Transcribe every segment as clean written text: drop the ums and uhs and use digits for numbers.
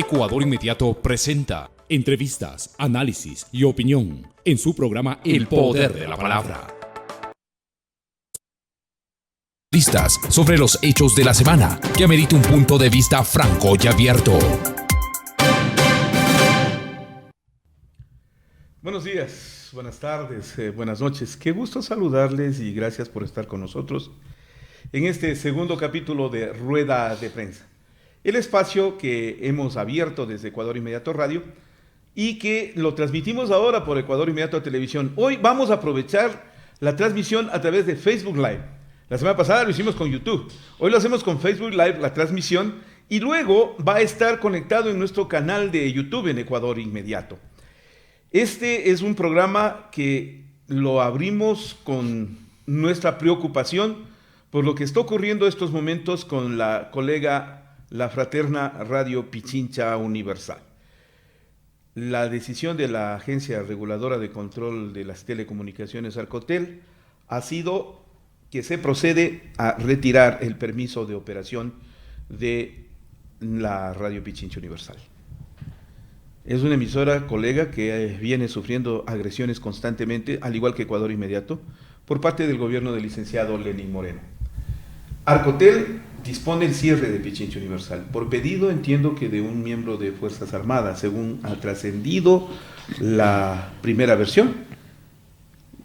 Ecuador Inmediato presenta entrevistas, análisis y opinión en su programa El Poder de la Palabra. Listas sobre los hechos de la semana que amerita un punto de vista franco y abierto. Buenos días, buenas tardes, buenas noches. Qué gusto saludarles y gracias por estar con nosotros en este segundo capítulo de Rueda de Prensa. El espacio que hemos abierto desde Ecuador Inmediato Radio y que lo transmitimos ahora por Ecuador Inmediato Televisión. Hoy vamos a aprovechar la transmisión a través de Facebook Live. La semana pasada lo hicimos con YouTube. Hoy lo hacemos con Facebook Live, la transmisión, y luego va a estar conectado en nuestro canal de YouTube en Ecuador Inmediato. Este es un programa que lo abrimos con nuestra preocupación por lo que está ocurriendo estos momentos con la colega, la fraterna Radio Pichincha Universal. La decisión de la Agencia Reguladora de Control de las Telecomunicaciones, Arcotel, ha sido que se procede a retirar el permiso de operación de la Radio Pichincha Universal. Es una emisora, colega, que viene sufriendo agresiones constantemente, al igual que Ecuador Inmediato, por parte del gobierno del licenciado Lenín Moreno. Arcotel dispone el cierre de Pichincha Universal, por pedido, entiendo que de un miembro de Fuerzas Armadas, según ha trascendido la primera versión,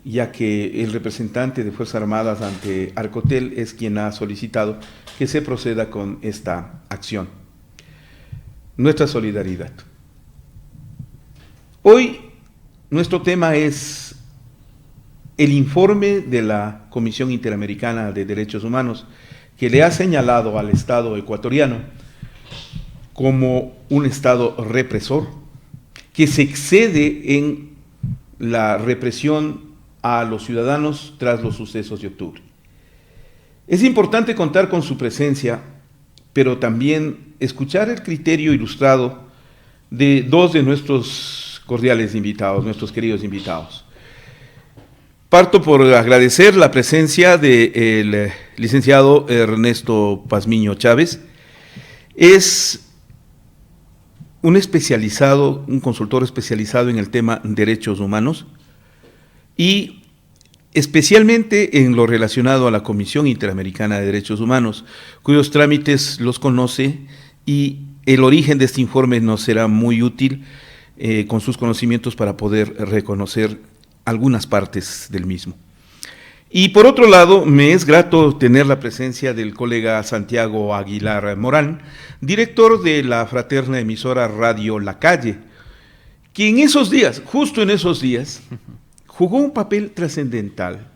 ya que el representante de Fuerzas Armadas ante Arcotel es quien ha solicitado que se proceda con esta acción. Nuestra solidaridad. Hoy nuestro tema es el informe de la Comisión Interamericana de Derechos Humanos, que le ha señalado al Estado ecuatoriano como un Estado represor, que se excede en la represión a los ciudadanos tras los sucesos de octubre. Es importante contar con su presencia, pero también escuchar el criterio ilustrado de dos de nuestros cordiales invitados, nuestros queridos invitados. Parto por agradecer la presencia del licenciado Ernesto Pazmiño Chávez. Es un especializado, un consultor especializado en el tema derechos humanos y especialmente en lo relacionado a la Comisión Interamericana de Derechos Humanos, cuyos trámites los conoce, y el origen de este informe nos será muy útil con sus conocimientos para poder reconocer algunas partes del mismo. Y por otro lado, me es grato tener la presencia del colega Santiago Aguilar Morán, director de la fraterna emisora Radio La Calle, que en esos días, justo en esos días, jugó un papel trascendental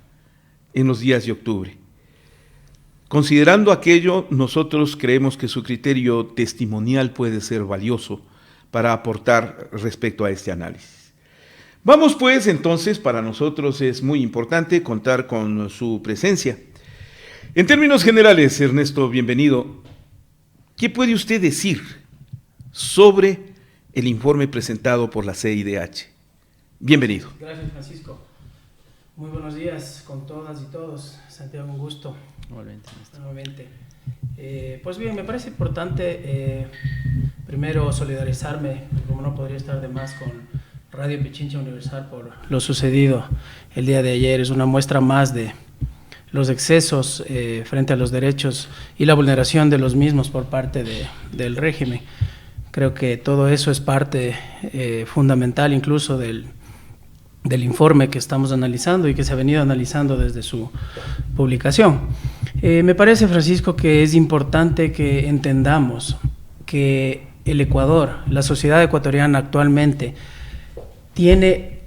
en los días de octubre. Considerando aquello, nosotros creemos que su criterio testimonial puede ser valioso para aportar respecto a este análisis. Vamos pues, entonces, para nosotros es muy importante contar con su presencia. En términos generales, Ernesto, bienvenido. ¿Qué puede usted decir sobre el informe presentado por la CIDH? Bienvenido. Gracias, Francisco. Muy buenos días con todas y todos. Santiago, un gusto. Nuevamente. Pues bien, me parece importante primero solidarizarme, como no podría estar de más, con Radio Pichincha Universal por lo sucedido el día de ayer. Es una muestra más de los excesos frente a los derechos y la vulneración de los mismos por parte del régimen. Creo que todo eso es parte fundamental incluso del informe que estamos analizando y que se ha venido analizando desde su publicación. Me parece, Francisco, que es importante que entendamos que el Ecuador, la sociedad ecuatoriana actualmente, tiene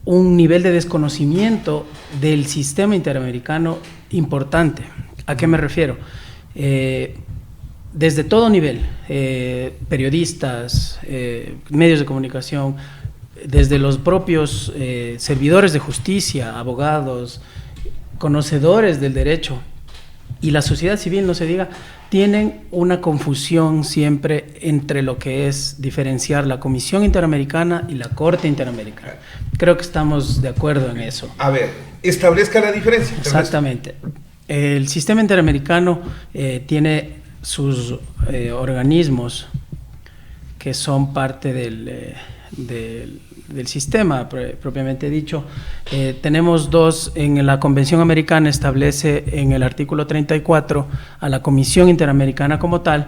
un nivel de desconocimiento del sistema interamericano importante. ¿A qué me refiero? Desde todo nivel, periodistas, medios de comunicación, desde los propios servidores de justicia, abogados, conocedores del derecho, y la sociedad civil, no se diga, tienen una confusión siempre entre lo que es diferenciar la Comisión Interamericana y la Corte Interamericana. Creo que estamos de acuerdo en eso. A ver, establezca la diferencia. Exactamente. El sistema interamericano tiene sus organismos que son parte del sistema propiamente dicho. Tenemos dos, en la Convención Americana establece en el artículo 34 a la Comisión Interamericana como tal,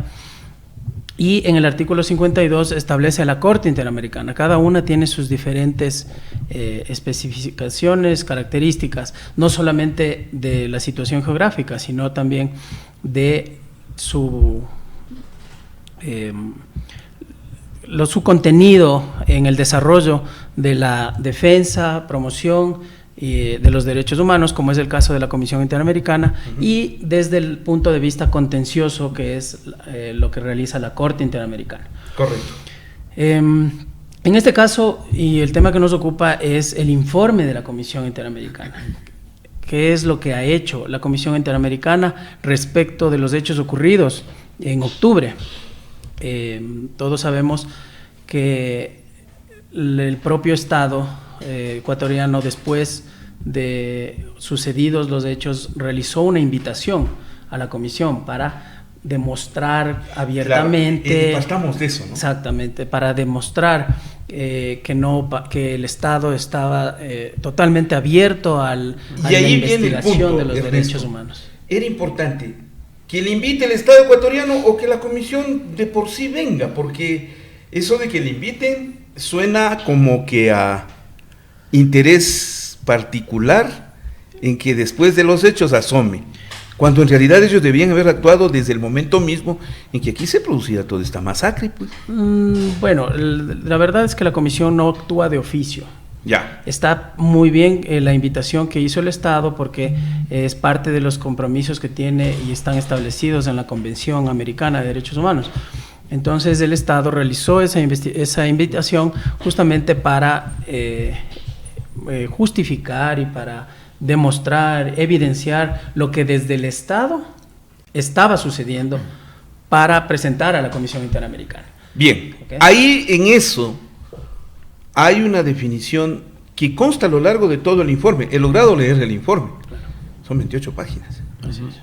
y en el artículo 52 establece a la Corte Interamericana. Cada una tiene sus diferentes especificaciones, características, no solamente de la situación geográfica, sino también de su contenido en el desarrollo de la defensa, promoción de los derechos humanos, como es el caso de la Comisión Interamericana, y desde el punto de vista contencioso, que es lo que realiza la Corte Interamericana. Correcto. En este caso, y el tema que nos ocupa es el informe de la Comisión Interamericana. ¿Qué es lo que ha hecho la Comisión Interamericana respecto de los hechos ocurridos en octubre? Todos sabemos que el propio Estado ecuatoriano, después de sucedidos los hechos, realizó una invitación a la Comisión para demostrar abiertamente. Claro, partamos de eso, ¿no? Exactamente, para demostrar que el Estado estaba totalmente abierto a la investigación de los derechos humanos. Era importante que le invite el Estado ecuatoriano o que la Comisión de por sí venga, porque eso de que le inviten suena como que a interés particular en que después de los hechos asome, cuando en realidad ellos debían haber actuado desde el momento mismo en que aquí se producía toda esta masacre, pues. Bueno, la verdad es que la Comisión no actúa de oficio. Ya. Está muy bien la invitación que hizo el Estado, porque es parte de los compromisos que tiene y están establecidos en la Convención Americana de Derechos Humanos. Entonces el Estado realizó esa invitación justamente para justificar y para demostrar, evidenciar lo que desde el Estado estaba sucediendo para presentar a la Comisión Interamericana. Bien, ¿Okay? Ahí en eso hay una definición que consta a lo largo de todo el informe. He logrado leer el informe. Claro. Son 28 páginas. Así es.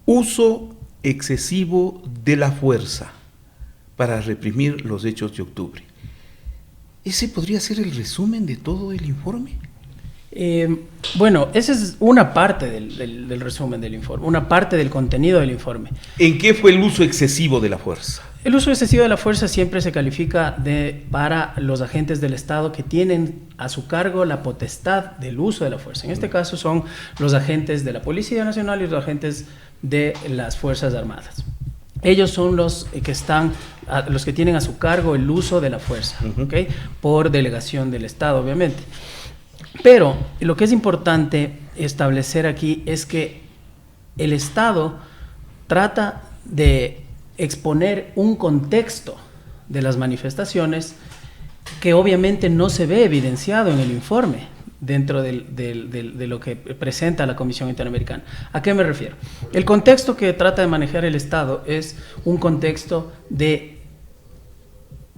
Uso excesivo de la fuerza para reprimir los hechos de octubre. ¿Ese podría ser el resumen de todo el informe? Bueno, esa es una parte del resumen del informe, una parte del contenido del informe. ¿En qué fue el uso excesivo de la fuerza? El uso excesivo de la fuerza siempre se califica para los agentes del Estado que tienen a su cargo la potestad del uso de la fuerza. En este caso son los agentes de la Policía Nacional y los agentes de las Fuerzas Armadas. Ellos son los que tienen a su cargo el uso de la fuerza, ¿okay? Por delegación del Estado, obviamente. Pero lo que es importante establecer aquí es que el Estado trata de exponer un contexto de las manifestaciones que obviamente no se ve evidenciado en el informe dentro de lo que presenta la Comisión Interamericana. ¿A qué me refiero? El contexto que trata de manejar el Estado es un contexto de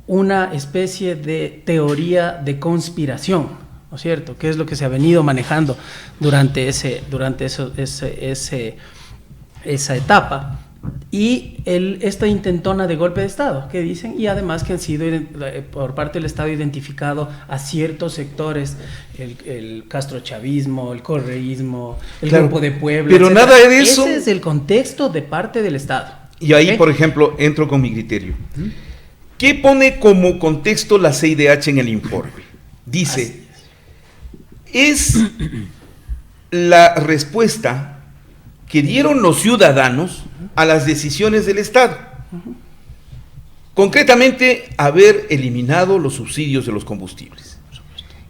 una especie de teoría de conspiración, ¿no es cierto? Que es lo que se ha venido manejando durante esa etapa. Y esta intentona de golpe de Estado, que dicen, y además que han sido por parte del Estado identificado a ciertos sectores, el castrochavismo, el correísmo, el Grupo de Puebla, pero etcétera. Nada de eso. Ese es el contexto de parte del Estado. Y ahí, ¿okay? Por ejemplo, entro con mi criterio. ¿Qué pone como contexto la CIDH en el informe? Dice, es la respuesta que dieron los ciudadanos a las decisiones del Estado. Concretamente, haber eliminado los subsidios de los combustibles.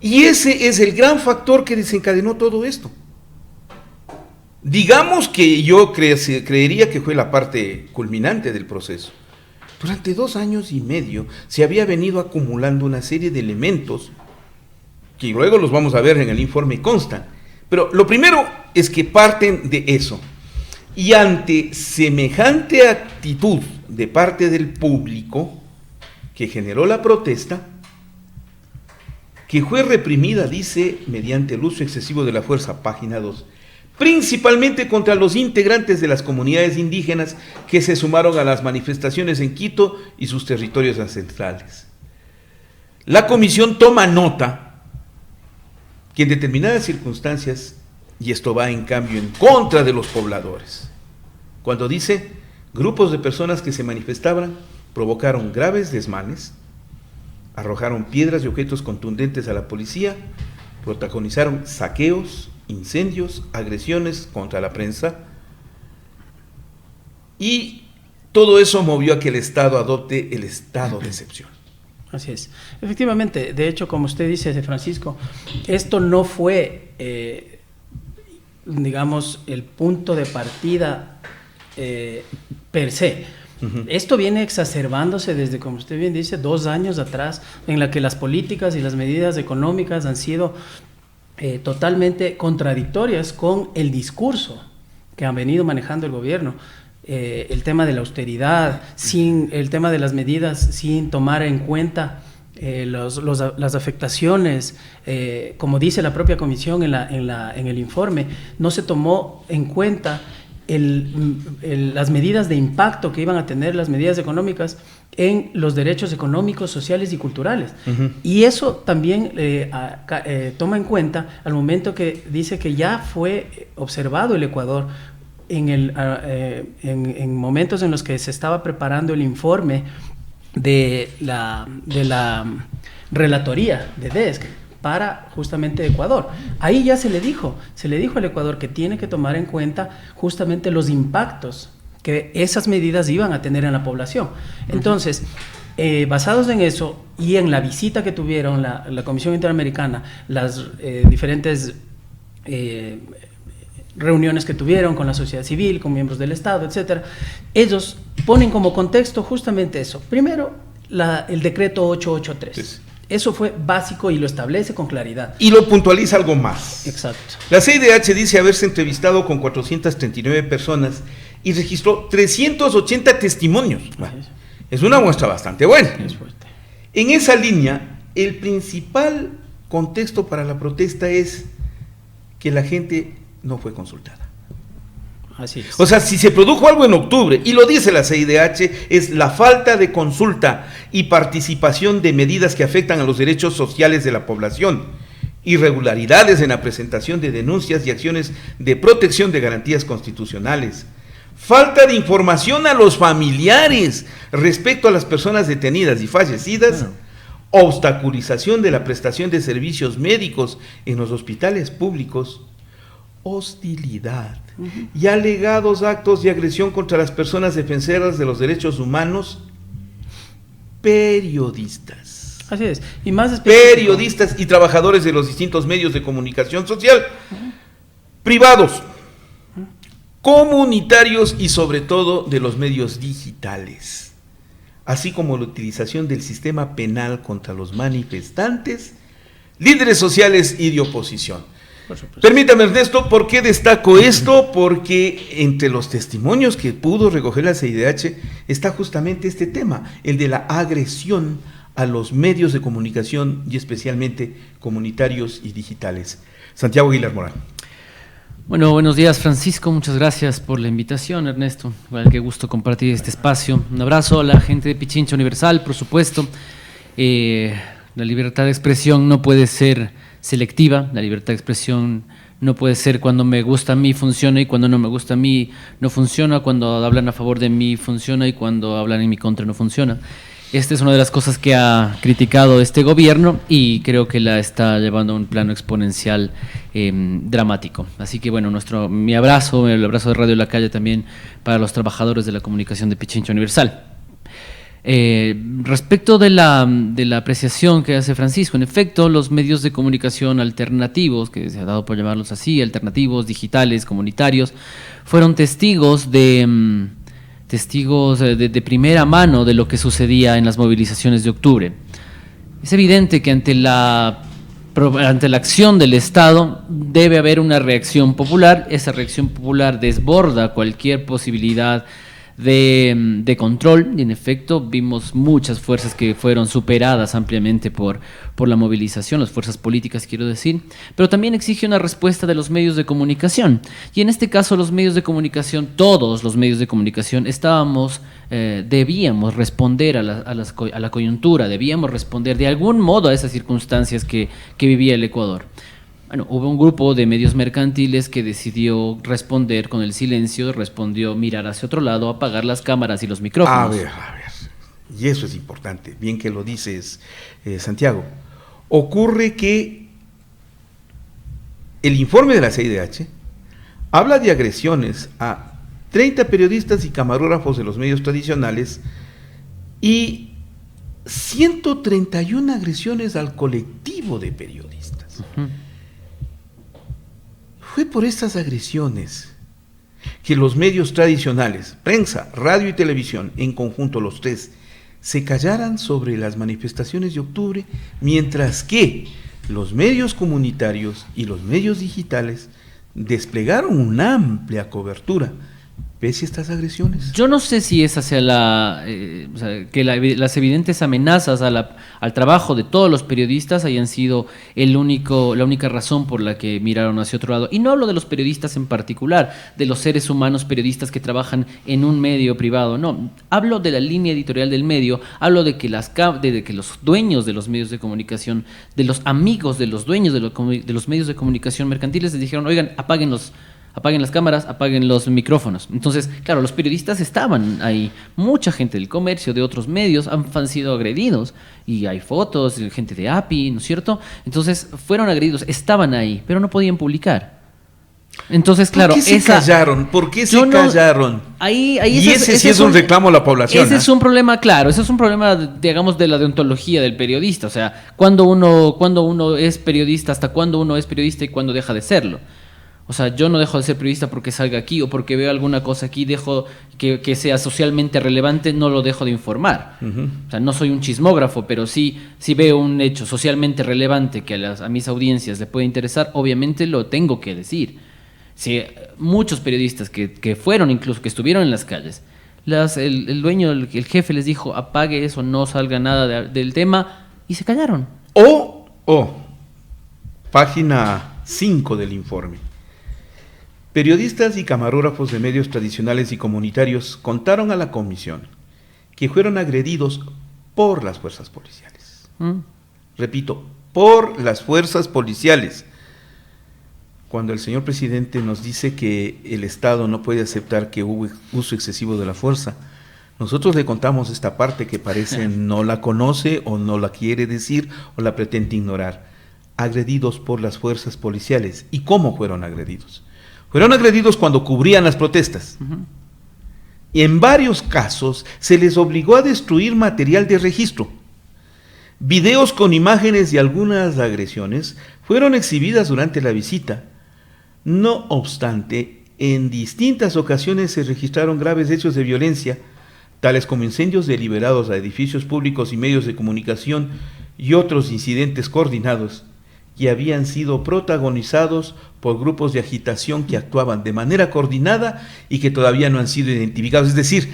Y ese es el gran factor que desencadenó todo esto. Digamos que yo creería que fue la parte culminante del proceso. Durante 2 años y medio se había venido acumulando una serie de elementos que luego los vamos a ver en el informe y constan. Pero lo primero es que parten de eso. Y ante semejante actitud de parte del público que generó la protesta, que fue reprimida, dice, mediante el uso excesivo de la fuerza, página 2, principalmente contra los integrantes de las comunidades indígenas que se sumaron a las manifestaciones en Quito y sus territorios ancestrales. La comisión toma nota que en determinadas circunstancias, y esto va en cambio en contra de los pobladores, cuando dice, grupos de personas que se manifestaban provocaron graves desmanes, arrojaron piedras y objetos contundentes a la policía, protagonizaron saqueos, incendios, agresiones contra la prensa, y todo eso movió a que el Estado adopte el estado de excepción. Así es. Efectivamente, de hecho, como usted dice, Francisco, esto no fue, digamos, el punto de partida per se. Esto viene exacerbándose desde, como usted bien dice, 2 años atrás, en la que las políticas y las medidas económicas han sido totalmente contradictorias con el discurso que han venido manejando el gobierno. El tema de la austeridad, el tema de las medidas sin tomar en cuenta las afectaciones, como dice la propia comisión en el informe, no se tomó en cuenta las medidas de impacto que iban a tener las medidas económicas en los derechos económicos, sociales y culturales. Y eso también toma en cuenta al momento que dice que ya fue observado el Ecuador en momentos en los que se estaba preparando el informe de la relatoría de DESC para justamente Ecuador. Ahí ya se le dijo al Ecuador que tiene que tomar en cuenta justamente los impactos que esas medidas iban a tener en la población. Entonces, basados en eso y en la visita que tuvieron la Comisión Interamericana, las diferentes reuniones que tuvieron con la sociedad civil, con miembros del Estado, etcétera, ellos ponen como contexto justamente eso. Primero, el decreto 883. Sí. Eso fue básico y lo establece con claridad. Y lo puntualiza algo más. Exacto. La CIDH dice haberse entrevistado con 439 personas y registró 380 testimonios. Bueno, es una muestra bastante buena. Es fuerte. En esa línea, el principal contexto para la protesta es que la gente no fue consultada. Así es. O sea, si se produjo algo en octubre, y lo dice la CIDH, es la falta de consulta y participación de medidas que afectan a los derechos sociales de la población, irregularidades en la presentación de denuncias y acciones de protección de garantías constitucionales, falta de información a los familiares respecto a las personas detenidas y fallecidas, obstaculización de la prestación de servicios médicos en los hospitales públicos, hostilidad y alegados actos de agresión contra las personas defensoras de los derechos humanos, periodistas. Así es. Y más periodistas y trabajadores de los distintos medios de comunicación social, privados, comunitarios y sobre todo de los medios digitales, así como la utilización del sistema penal contra los manifestantes, líderes sociales y de oposición. Permítame, Ernesto, ¿por qué destaco esto? Porque entre los testimonios que pudo recoger la CIDH está justamente este tema, el de la agresión a los medios de comunicación y especialmente comunitarios y digitales. Santiago Aguilar Morán. Bueno, buenos días, Francisco, muchas gracias por la invitación, Ernesto. Bueno, qué gusto compartir este espacio. Un abrazo a la gente de Pichincha Universal, por supuesto. La libertad de expresión no puede ser selectiva, la libertad de expresión no puede ser cuando me gusta a mí funciona y cuando no me gusta a mí no funciona, cuando hablan a favor de mí funciona y cuando hablan en mi contra no funciona. Esta es una de las cosas que ha criticado este gobierno y creo que la está llevando a un plano exponencial dramático. Así que bueno, mi abrazo, el abrazo de Radio La Calle también para los trabajadores de la comunicación de Pichincha Universal. Respecto de la apreciación que hace Francisco, en efecto, los medios de comunicación alternativos, que se ha dado por llamarlos así, alternativos, digitales, comunitarios, fueron testigos de primera mano de lo que sucedía en las movilizaciones de octubre. Es evidente que ante la acción del Estado debe haber una reacción popular. Esa reacción popular desborda cualquier posibilidad de control, y en efecto vimos muchas fuerzas que fueron superadas ampliamente por la movilización, las fuerzas políticas quiero decir, pero también exige una respuesta de los medios de comunicación, y en este caso los medios de comunicación, todos los medios de comunicación debíamos responder a la coyuntura, debíamos responder de algún modo a esas circunstancias que vivía el Ecuador. Bueno, hubo un grupo de medios mercantiles que decidió responder con el silencio, respondió mirar hacia otro lado, apagar las cámaras y los micrófonos. A ver, y eso es importante, bien que lo dices, Santiago. Ocurre que el informe de la CIDH habla de agresiones a 30 periodistas y camarógrafos de los medios tradicionales y 131 agresiones al colectivo de periodistas. Uh-huh. Fue por estas agresiones que los medios tradicionales, prensa, radio y televisión, en conjunto los tres, se callaran sobre las manifestaciones de octubre, mientras que los medios comunitarios y los medios digitales desplegaron una amplia cobertura pese a estas agresiones. Yo no sé si esa sea las evidentes amenazas al trabajo de todos los periodistas hayan sido la única razón por la que miraron hacia otro lado. Y no hablo de los periodistas en particular, de los seres humanos periodistas que trabajan en un medio privado, no. Hablo de la línea editorial del medio, hablo de que los dueños de los medios de comunicación, de los amigos de los dueños de los medios de comunicación mercantiles les dijeron, oigan, apaguen las cámaras, apaguen los micrófonos. Entonces, claro, los periodistas estaban ahí. Mucha gente del comercio, de otros medios, han sido agredidos. Y hay fotos, gente de API, ¿no es cierto? Entonces, fueron agredidos, estaban ahí, pero no podían publicar. Entonces, claro, ¿por qué se callaron? ¿Por qué se callaron? Ahí y ese sí es un reclamo a la población. Ese es un problema, claro. Ese es un problema, digamos, de la deontología del periodista. O sea, cuando uno es periodista, hasta cuándo uno es periodista y cuándo deja de serlo. O sea, yo no dejo de ser periodista porque salga aquí o porque veo alguna cosa aquí, dejo que sea socialmente relevante, no lo dejo de informar. Uh-huh. O sea, no soy un chismógrafo, pero si veo un hecho socialmente relevante que a mis audiencias le puede interesar, obviamente lo tengo que decir. Si muchos periodistas que fueron incluso, que estuvieron en las calles, el dueño, el jefe les dijo, apague eso, no salga nada del tema, y se callaron. Página 5 del informe. Periodistas y camarógrafos de medios tradicionales y comunitarios contaron a la comisión que fueron agredidos por las fuerzas policiales. Repito, por las fuerzas policiales. Cuando el señor presidente nos dice que el Estado no puede aceptar que hubo uso excesivo de la fuerza, nosotros le contamos esta parte que parece no la conoce o no la quiere decir o la pretende ignorar. Agredidos por las fuerzas policiales. ¿Y cómo fueron agredidos? Fueron agredidos cuando cubrían las protestas. Uh-huh. Y en varios casos se les obligó a destruir material de registro. Videos con imágenes de algunas agresiones fueron exhibidas durante la visita. No obstante, en distintas ocasiones se registraron graves hechos de violencia, tales como incendios deliberados a edificios públicos y medios de comunicación y otros incidentes coordinados que habían sido protagonizados por grupos de agitación que actuaban de manera coordinada y que todavía no han sido identificados. Es decir,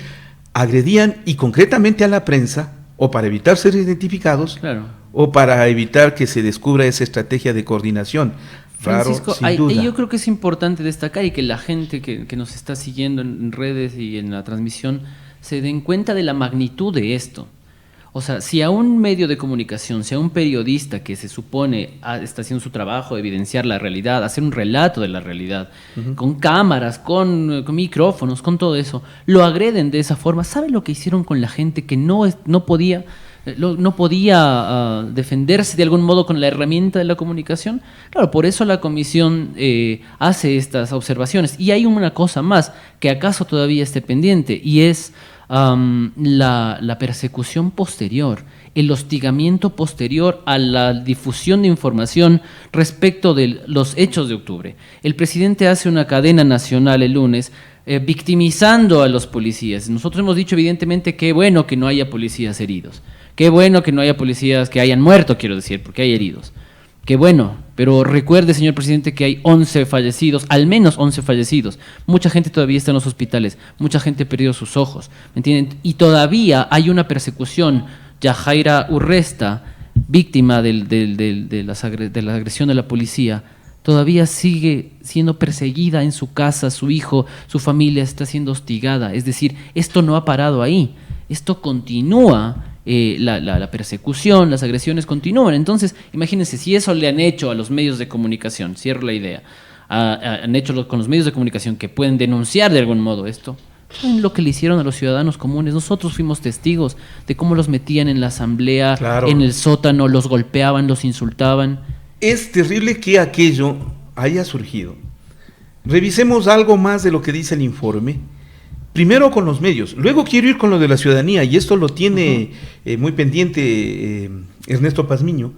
agredían y concretamente a la prensa, o para evitar ser identificados, claro, o para evitar que se descubra esa estrategia de coordinación. Francisco, sin duda. Yo creo que es importante destacar y que la gente que nos está siguiendo en redes y en la transmisión se den cuenta de la magnitud de esto. O sea, si a un medio de comunicación, si a un periodista que se supone está haciendo su trabajo de evidenciar la realidad, hacer un relato de la realidad, uh-huh, con cámaras, con micrófonos, con todo eso, lo agreden de esa forma, ¿sabe lo que hicieron con la gente que no podía defenderse de algún modo con la herramienta de la comunicación? Claro, por eso la comisión hace estas observaciones. Y hay una cosa más que acaso todavía esté pendiente, y es la persecución posterior, el hostigamiento posterior a la difusión de información respecto de los hechos de octubre. El presidente hace una cadena nacional el lunes victimizando a los policías. Nosotros hemos dicho evidentemente que bueno que no haya policías heridos, qué bueno que no haya policías que hayan muerto, quiero decir, porque hay heridos. Qué bueno, Pero recuerde, señor presidente, que hay 11 fallecidos, al menos 11 fallecidos. Mucha gente todavía está en los hospitales, mucha gente ha perdido sus ojos, ¿me entienden? Y todavía hay una persecución. Yajaira Urresta, víctima de la agresión de la policía, todavía sigue siendo perseguida en su casa, su hijo, su familia está siendo hostigada. Es decir, esto no ha parado ahí, esto continúa, la persecución, las agresiones continúan. Entonces, imagínense, si eso le han hecho a los medios de comunicación, cierro la idea, han hecho con los medios de comunicación que pueden denunciar de algún modo esto, ¿saben lo que le hicieron a los ciudadanos comunes? Nosotros fuimos testigos de cómo los metían en la asamblea, claro, en el sótano, los golpeaban, los insultaban. Es terrible que aquello haya surgido. Revisemos algo más de lo que dice el informe. Primero con los medios, luego quiero ir con lo de la ciudadanía, y esto lo tiene muy pendiente Ernesto Pazmiño,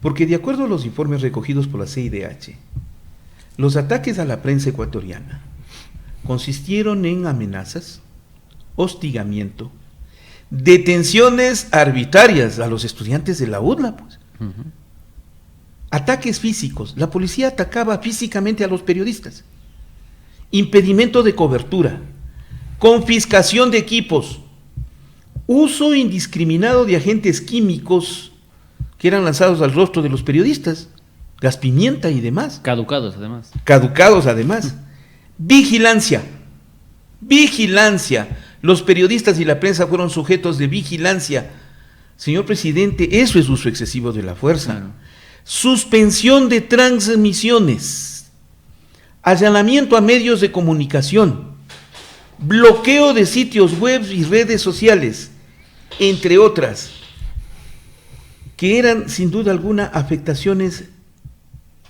porque de acuerdo a los informes recogidos por la CIDH, los ataques a la prensa ecuatoriana consistieron en amenazas, hostigamiento, detenciones arbitrarias a los estudiantes de la UDLA, pues. Ataques físicos, la policía atacaba físicamente a los periodistas, impedimento de cobertura, confiscación de equipos, uso indiscriminado de agentes químicos que eran lanzados al rostro de los periodistas, gas pimienta y demás. Caducados además. Vigilancia. Los periodistas y la prensa fueron sujetos de vigilancia. Señor presidente, eso es uso excesivo de la fuerza. Claro. Suspensión de transmisiones, allanamiento a medios de comunicación, bloqueo de sitios web y redes sociales, entre otras, que eran sin duda alguna afectaciones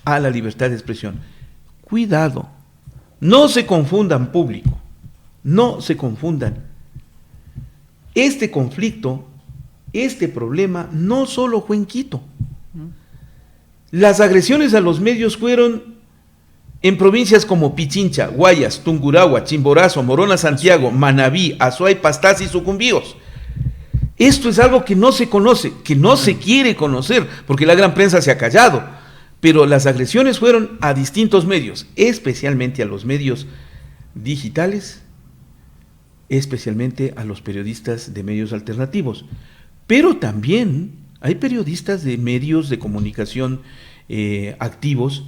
a la libertad de expresión. Cuidado, no se confundan, público, no se confundan. Este conflicto, este problema no solo fue en Quito. Las agresiones a los medios fueron en provincias como Pichincha, Guayas, Tungurahua, Chimborazo, Morona, Santiago, Manabí, Azuay, Pastaza y Sucumbíos. Esto es algo que no se conoce, que no se quiere conocer, porque la gran prensa se ha callado, pero las agresiones fueron a distintos medios, especialmente a los medios digitales, especialmente a los periodistas de medios alternativos, pero también hay periodistas de medios de comunicación activos,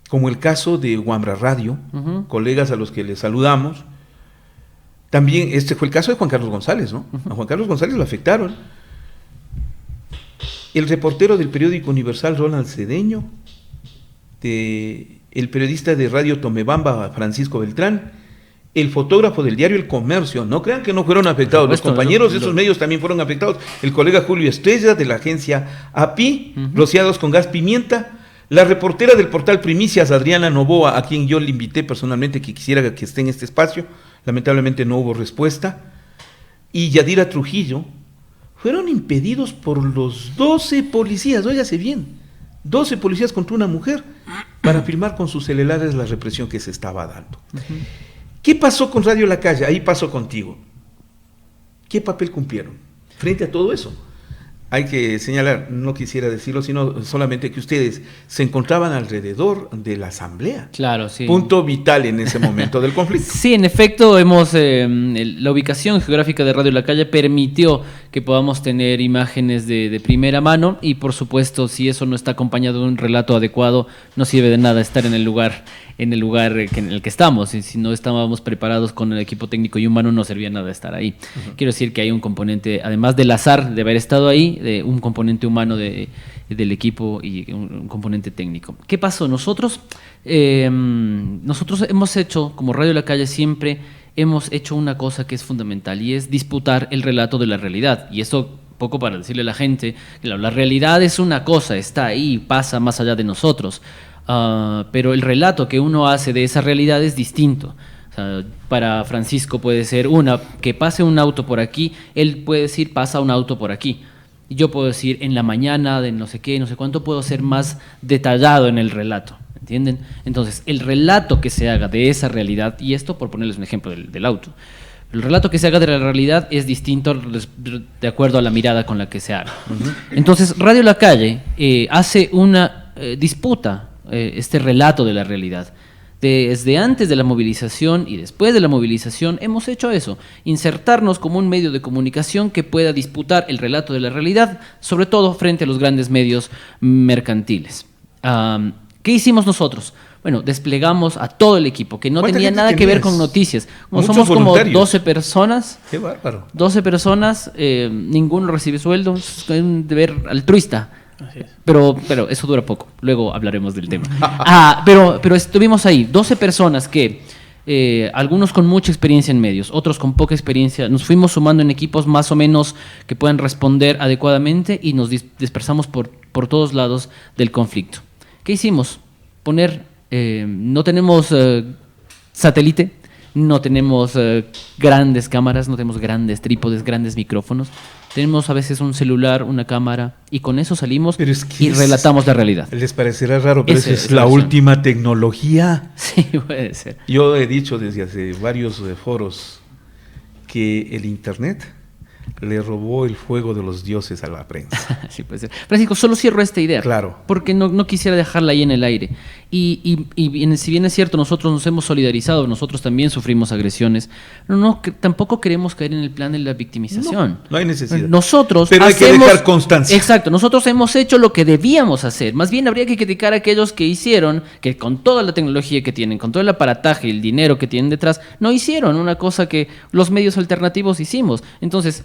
como el caso de Wambra Radio, colegas a los que les saludamos. También este fue el caso de Juan Carlos González, ¿no? A Juan Carlos González lo afectaron. El reportero del periódico Universal, Ronald Cedeño, el periodista de Radio Tomebamba, Francisco Beltrán, el fotógrafo del diario El Comercio. No crean que no fueron afectados, los compañeros de esos medios también fueron afectados. El colega Julio Estrella de la agencia API, rociados con gas pimienta. La reportera del portal Primicias, Adriana Novoa, a quien yo le invité personalmente que quisiera que esté en este espacio, lamentablemente no hubo respuesta, y Yadira Trujillo, fueron impedidos por los 12 policías, óyase bien, 12 policías contra una mujer, para filmar con sus celulares la represión que se estaba dando. ¿Qué pasó con Radio La Calle? Ahí paso contigo. ¿Qué papel cumplieron frente a todo eso? Hay que señalar, no quisiera decirlo, sino solamente que ustedes se encontraban alrededor de la asamblea. Claro, sí. Punto vital en ese momento del conflicto. Sí, en efecto, la ubicación geográfica de Radio La Calle permitió que podamos tener imágenes de primera mano, y por supuesto, si eso no está acompañado de un relato adecuado, no sirve de nada estar en el lugar en el que estamos. Y si no estábamos preparados con el equipo técnico y humano, no servía nada estar ahí. Quiero decir que hay un componente, además del azar de haber estado ahí, de un componente humano del equipo y un componente técnico. ¿Qué pasó? Nosotros hemos hecho, como Radio La Calle, siempre hemos hecho una cosa que es fundamental, y es disputar el relato de la realidad. Y eso, poco para decirle a la gente, la realidad es una cosa, está ahí, pasa más allá de nosotros. Pero el relato que uno hace de esa realidad es distinto. O sea, para Francisco puede ser que pase un auto por aquí, él puede decir pasa un auto por aquí. Y yo puedo decir en la mañana de no sé qué, no sé cuánto, puedo ser más detallado en el relato, ¿entienden? Entonces, el relato que se haga de esa realidad, y esto por ponerles un ejemplo del auto, el relato que se haga de la realidad es distinto de acuerdo a la mirada con la que se haga. Entonces, Radio La Calle hace una disputa este relato de la realidad. Desde antes de la movilización y después de la movilización hemos hecho eso, insertarnos como un medio de comunicación que pueda disputar el relato de la realidad, sobre todo frente a los grandes medios mercantiles. ¿Qué hicimos nosotros? Bueno, desplegamos a todo el equipo, que no tenía nada que ver con noticias. Somos como 12 personas. ¡Qué bárbaro! 12 personas, ninguno recibe sueldo, es un deber altruista. Así es. Pero eso dura poco, luego hablaremos del tema. Pero estuvimos ahí, 12 personas que, algunos con mucha experiencia en medios, otros con poca experiencia, nos fuimos sumando en equipos más o menos que puedan responder adecuadamente y nos dispersamos por todos lados del conflicto. ¿Qué hicimos? No tenemos satélite, no tenemos grandes cámaras, no tenemos grandes trípodes, grandes micrófonos. Tenemos a veces un celular, una cámara, y con eso salimos y relatamos la realidad. Les parecerá raro, pero esa es la última tecnología. Sí, puede ser. Yo he dicho desde hace varios foros que el Internet le robó el fuego de los dioses a la prensa. Sí, puede ser. Francisco, solo cierro esta idea. Claro. Porque no quisiera dejarla ahí en el aire. Y si bien es cierto, nosotros nos hemos solidarizado, nosotros también sufrimos agresiones, tampoco queremos caer en el plan de la victimización. No hay necesidad. Pero hay que dejar constancia. Exacto, nosotros hemos hecho lo que debíamos hacer. Más bien habría que criticar a aquellos que hicieron, que con toda la tecnología que tienen, con todo el aparataje y el dinero que tienen detrás, no hicieron una cosa que los medios alternativos hicimos. Entonces,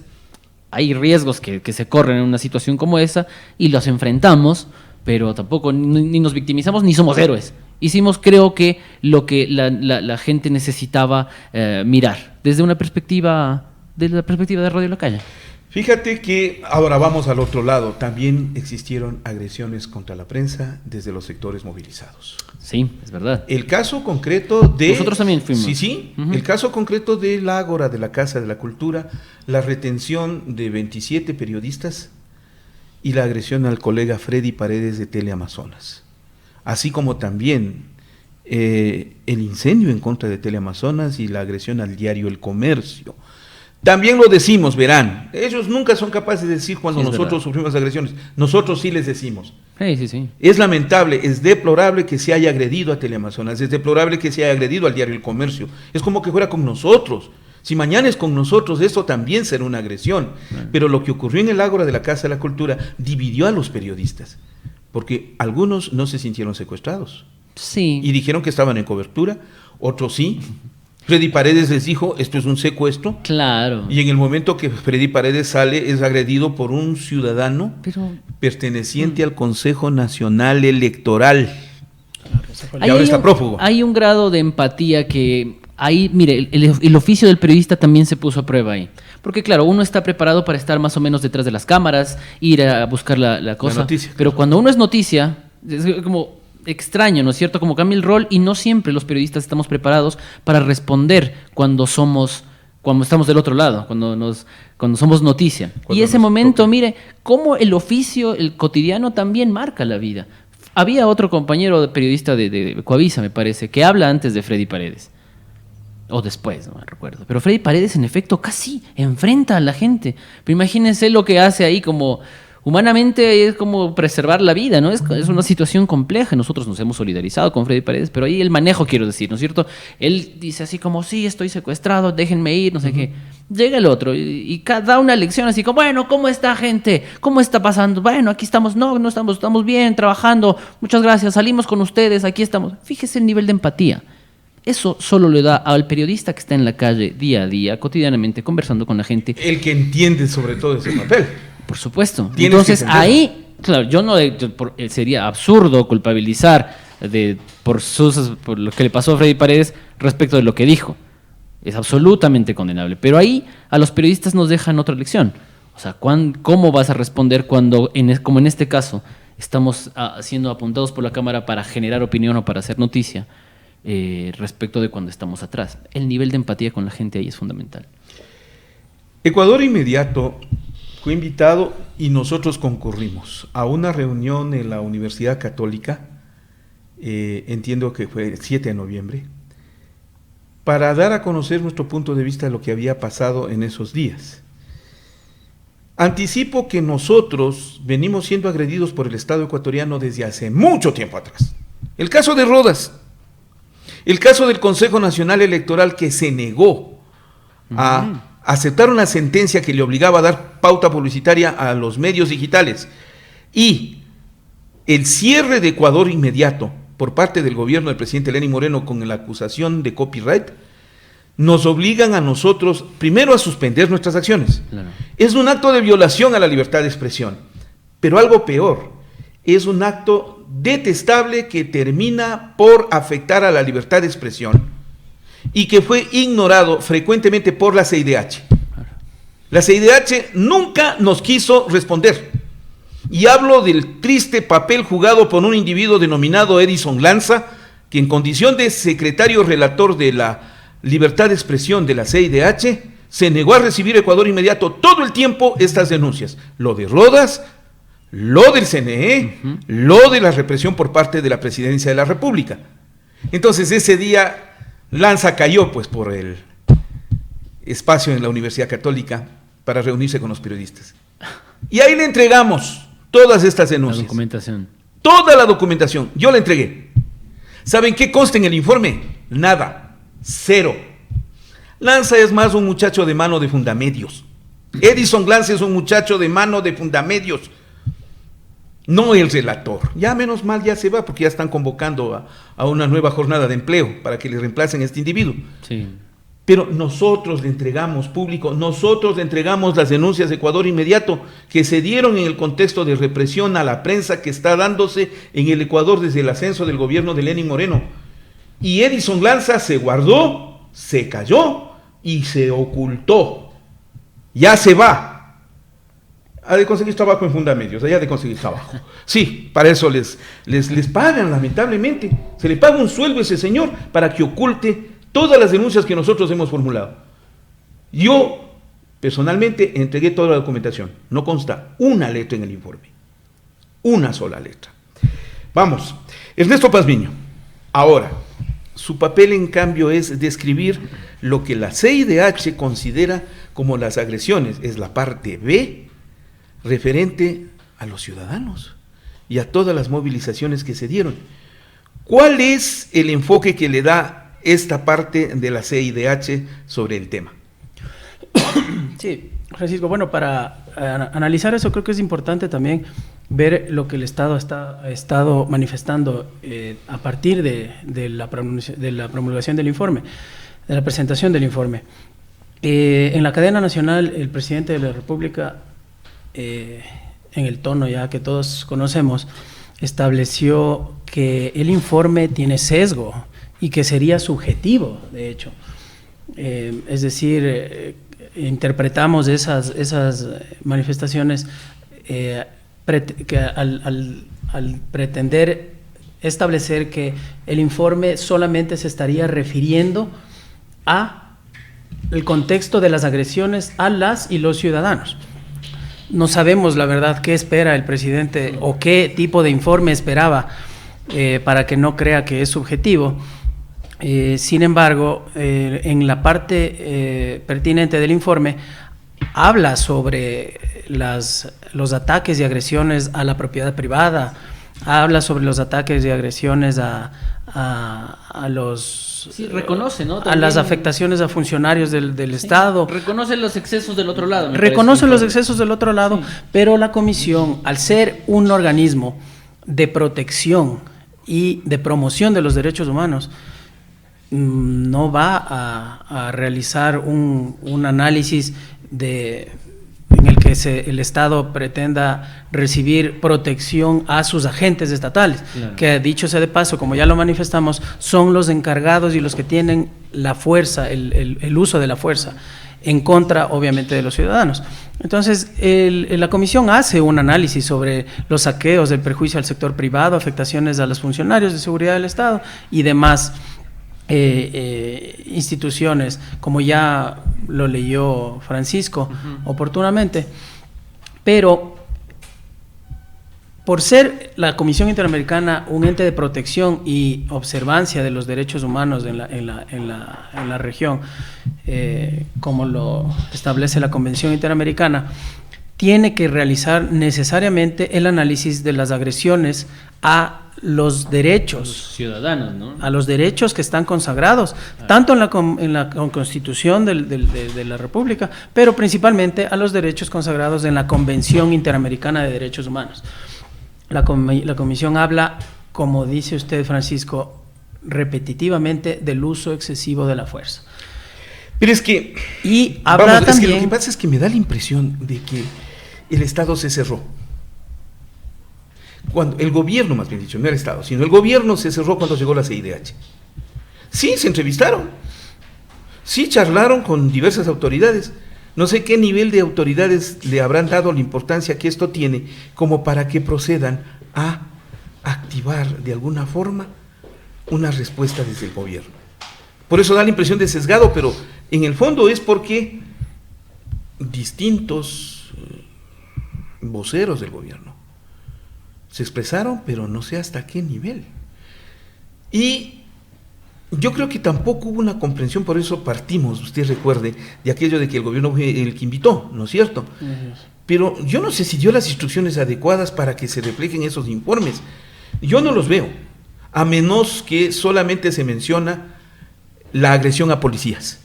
hay riesgos que se corren en una situación como esa y los enfrentamos, pero tampoco ni nos victimizamos ni somos héroes. Hicimos, creo que, lo que la gente necesitaba mirar desde una perspectiva, de Radio La Calle. Fíjate que ahora vamos al otro lado. También existieron agresiones contra la prensa desde los sectores movilizados. Sí, es verdad. El caso concreto de... Nosotros también fuimos. Sí. Uh-huh. El caso concreto del Ágora, de la Casa de la Cultura, la retención de 27 periodistas y la agresión al colega Freddy Paredes de Teleamazonas. Así como también el incendio en contra de Teleamazonas y la agresión al diario El Comercio. También lo decimos, verán, ellos nunca son capaces de decir cuando nosotros sufrimos agresiones, nosotros sí les decimos. Sí. Es lamentable, es deplorable que se haya agredido a Teleamazonas, es deplorable que se haya agredido al diario El Comercio, es como que fuera con nosotros. Si mañana es con nosotros, eso también será una agresión. Bueno. Pero lo que ocurrió en el Ágora de la Casa de la Cultura dividió a los periodistas, porque algunos no se sintieron secuestrados. Sí. Y dijeron que estaban en cobertura, otros sí. Freddy Paredes les dijo, esto es un secuestro. Claro. Y en el momento que Freddy Paredes sale, es agredido por un ciudadano perteneciente al Consejo Nacional Electoral. Y ahora está prófugo. Hay un grado de empatía que ahí, mire, el oficio del periodista también se puso a prueba ahí. Porque claro, uno está preparado para estar más o menos detrás de las cámaras, ir a buscar la cosa. La noticia. Pero cuando uno es noticia, es como extraño, ¿no es cierto? Como cambia el rol y no siempre los periodistas estamos preparados para responder cuando estamos del otro lado, cuando somos noticia. Y ese momento, mire, cómo el oficio, el cotidiano también marca la vida. Había otro compañero periodista de Coavisa, me parece, que habla antes de Freddy Paredes. O después, no me recuerdo. Pero Freddy Paredes, en efecto, casi enfrenta a la gente. Pero imagínense lo que hace ahí como... Humanamente es como preservar la vida, ¿no? Es una situación compleja. Nosotros nos hemos solidarizado con Freddy Paredes, pero ahí el manejo, quiero decir, ¿no es cierto? Él dice así como, sí, estoy secuestrado, déjenme ir, no sé qué. Llega el otro y da una lección así como, bueno, ¿cómo está, gente? ¿Cómo está pasando? Bueno, aquí estamos, no estamos bien, trabajando, muchas gracias, salimos con ustedes, aquí estamos. Fíjese el nivel de empatía. Eso solo le da al periodista que está en la calle día a día, cotidianamente, conversando con la gente. El que entiende sobre todo ese papel. Por supuesto. Entonces ahí, claro, sería absurdo culpabilizar por lo que le pasó a Freddy Paredes respecto de lo que dijo. Es absolutamente condenable. Pero ahí a los periodistas nos dejan otra lección. O sea, ¿cómo vas a responder cuando, como en este caso, estamos siendo apuntados por la cámara para generar opinión o para hacer noticia respecto de cuando estamos atrás? El nivel de empatía con la gente ahí es fundamental. Ecuador Inmediato fue invitado y nosotros concurrimos a una reunión en la Universidad Católica, entiendo que fue el 7 de noviembre, para dar a conocer nuestro punto de vista de lo que había pasado en esos días. Anticipo que nosotros venimos siendo agredidos por el Estado ecuatoriano desde hace mucho tiempo atrás. El caso de Rodas, el caso del Consejo Nacional Electoral, que se negó a aceptar una sentencia que le obligaba a dar pauta publicitaria a los medios digitales, y el cierre de Ecuador inmediato por parte del gobierno del presidente Lenín Moreno con la acusación de copyright, nos obligan a nosotros primero a suspender nuestras acciones. Claro. Es un acto de violación a la libertad de expresión, pero algo peor, es un acto detestable que termina por afectar a la libertad de expresión y que fue ignorado frecuentemente por la CIDH. La CIDH nunca nos quiso responder, y hablo del triste papel jugado por un individuo denominado Edison Lanza, que en condición de secretario relator de la libertad de expresión de la CIDH, se negó a recibir Ecuador inmediato todo el tiempo estas denuncias, lo de Rodas, lo del CNE, lo de la represión por parte de la Presidencia de la República. Entonces ese día Lanza cayó pues por el espacio en la Universidad Católica para reunirse con los periodistas. Y ahí le entregamos todas estas denuncias. La documentación. Toda la documentación, yo la entregué. ¿Saben qué consta en el informe? Nada, cero. Lanza es más un muchacho de mano de fundamedios. Edison Lanza es un muchacho de mano de fundamedios, no el relator. Ya menos mal ya se va, porque ya están convocando a una nueva jornada de empleo para que le reemplacen a este individuo. Sí. Pero nosotros le entregamos público, nosotros le entregamos las denuncias de Ecuador inmediato que se dieron en el contexto de represión a la prensa que está dándose en el Ecuador desde el ascenso del gobierno de Lenín Moreno. Y Edison Lanza se guardó, se cayó y se ocultó. Ya se va. Ha de conseguir trabajo en Fundamedios, allá de conseguir trabajo. Sí, para eso les pagan, lamentablemente. Se le paga un sueldo a ese señor para que oculte todas las denuncias que nosotros hemos formulado. Yo, personalmente, entregué toda la documentación. No consta una letra en el informe. Una sola letra. Vamos. Ernesto Pazmiño. Ahora, su papel, en cambio, es describir lo que la CIDH considera como las agresiones. Es la parte B, referente a los ciudadanos y a todas las movilizaciones que se dieron. ¿Cuál es el enfoque que le da esta parte de la CIDH sobre el tema? Sí, Francisco, bueno, para analizar eso creo que es importante también ver lo que el Estado ha estado manifestando a partir de la promulgación del informe, de la presentación del informe. En la cadena nacional, el presidente de la República, en el tono ya que todos conocemos, estableció que el informe tiene sesgo y que sería subjetivo, de hecho. Es decir, interpretamos esas manifestaciones que al pretender establecer que el informe solamente se estaría refiriendo a el contexto de las agresiones a las y los ciudadanos. No sabemos la verdad qué espera el presidente o qué tipo de informe esperaba para que no crea que es subjetivo. Sin embargo, en la parte pertinente del informe habla sobre los ataques y agresiones a la propiedad privada, habla sobre los ataques y agresiones a los... Sí, reconoce, ¿no? También a las afectaciones a funcionarios del Estado. Reconoce los excesos del otro lado. Reconoce los excesos del otro lado, sí. Pero la comisión, al ser un organismo de protección y de promoción de los derechos humanos, no va a realizar un análisis en el que el Estado pretenda recibir protección a sus agentes estatales, claro. Que dicho sea de paso, como ya lo manifestamos, son los encargados y los que tienen la fuerza, el uso de la fuerza, en contra, obviamente, de los ciudadanos. Entonces, la comisión hace un análisis sobre los saqueos, del perjuicio al sector privado, afectaciones a los funcionarios de seguridad del Estado y demás instituciones, como ya lo leyó Francisco oportunamente, pero por ser la Comisión Interamericana un ente de protección y observancia de los derechos humanos en la región, como lo establece la Convención Interamericana, tiene que realizar necesariamente el análisis de las agresiones a los derechos, los ciudadanos, ¿no? A los derechos que están consagrados, tanto en la Constitución de la República, pero principalmente a los derechos consagrados en la Convención Interamericana de Derechos Humanos. La Comisión habla, como dice usted, Francisco, repetitivamente del uso excesivo de la fuerza. Pero es que, y habla también, es que lo que pasa es que me da la impresión de que el Estado se cerró. Cuando el gobierno, más bien dicho, no el Estado, sino el gobierno se cerró cuando llegó la CIDH. Sí, se entrevistaron, sí charlaron con diversas autoridades. No sé qué nivel de autoridades le habrán dado la importancia que esto tiene como para que procedan a activar de alguna forma una respuesta desde el gobierno. Por eso da la impresión de sesgado, pero en el fondo es porque distintos voceros del gobierno se expresaron, pero no sé hasta qué nivel. Y yo creo que tampoco hubo una comprensión, por eso partimos, usted recuerde, de aquello de que el gobierno fue el que invitó, ¿no es cierto? Pero yo no sé si dio las instrucciones adecuadas para que se reflejen esos informes. Yo no los veo, a menos que solamente se menciona la agresión a policías,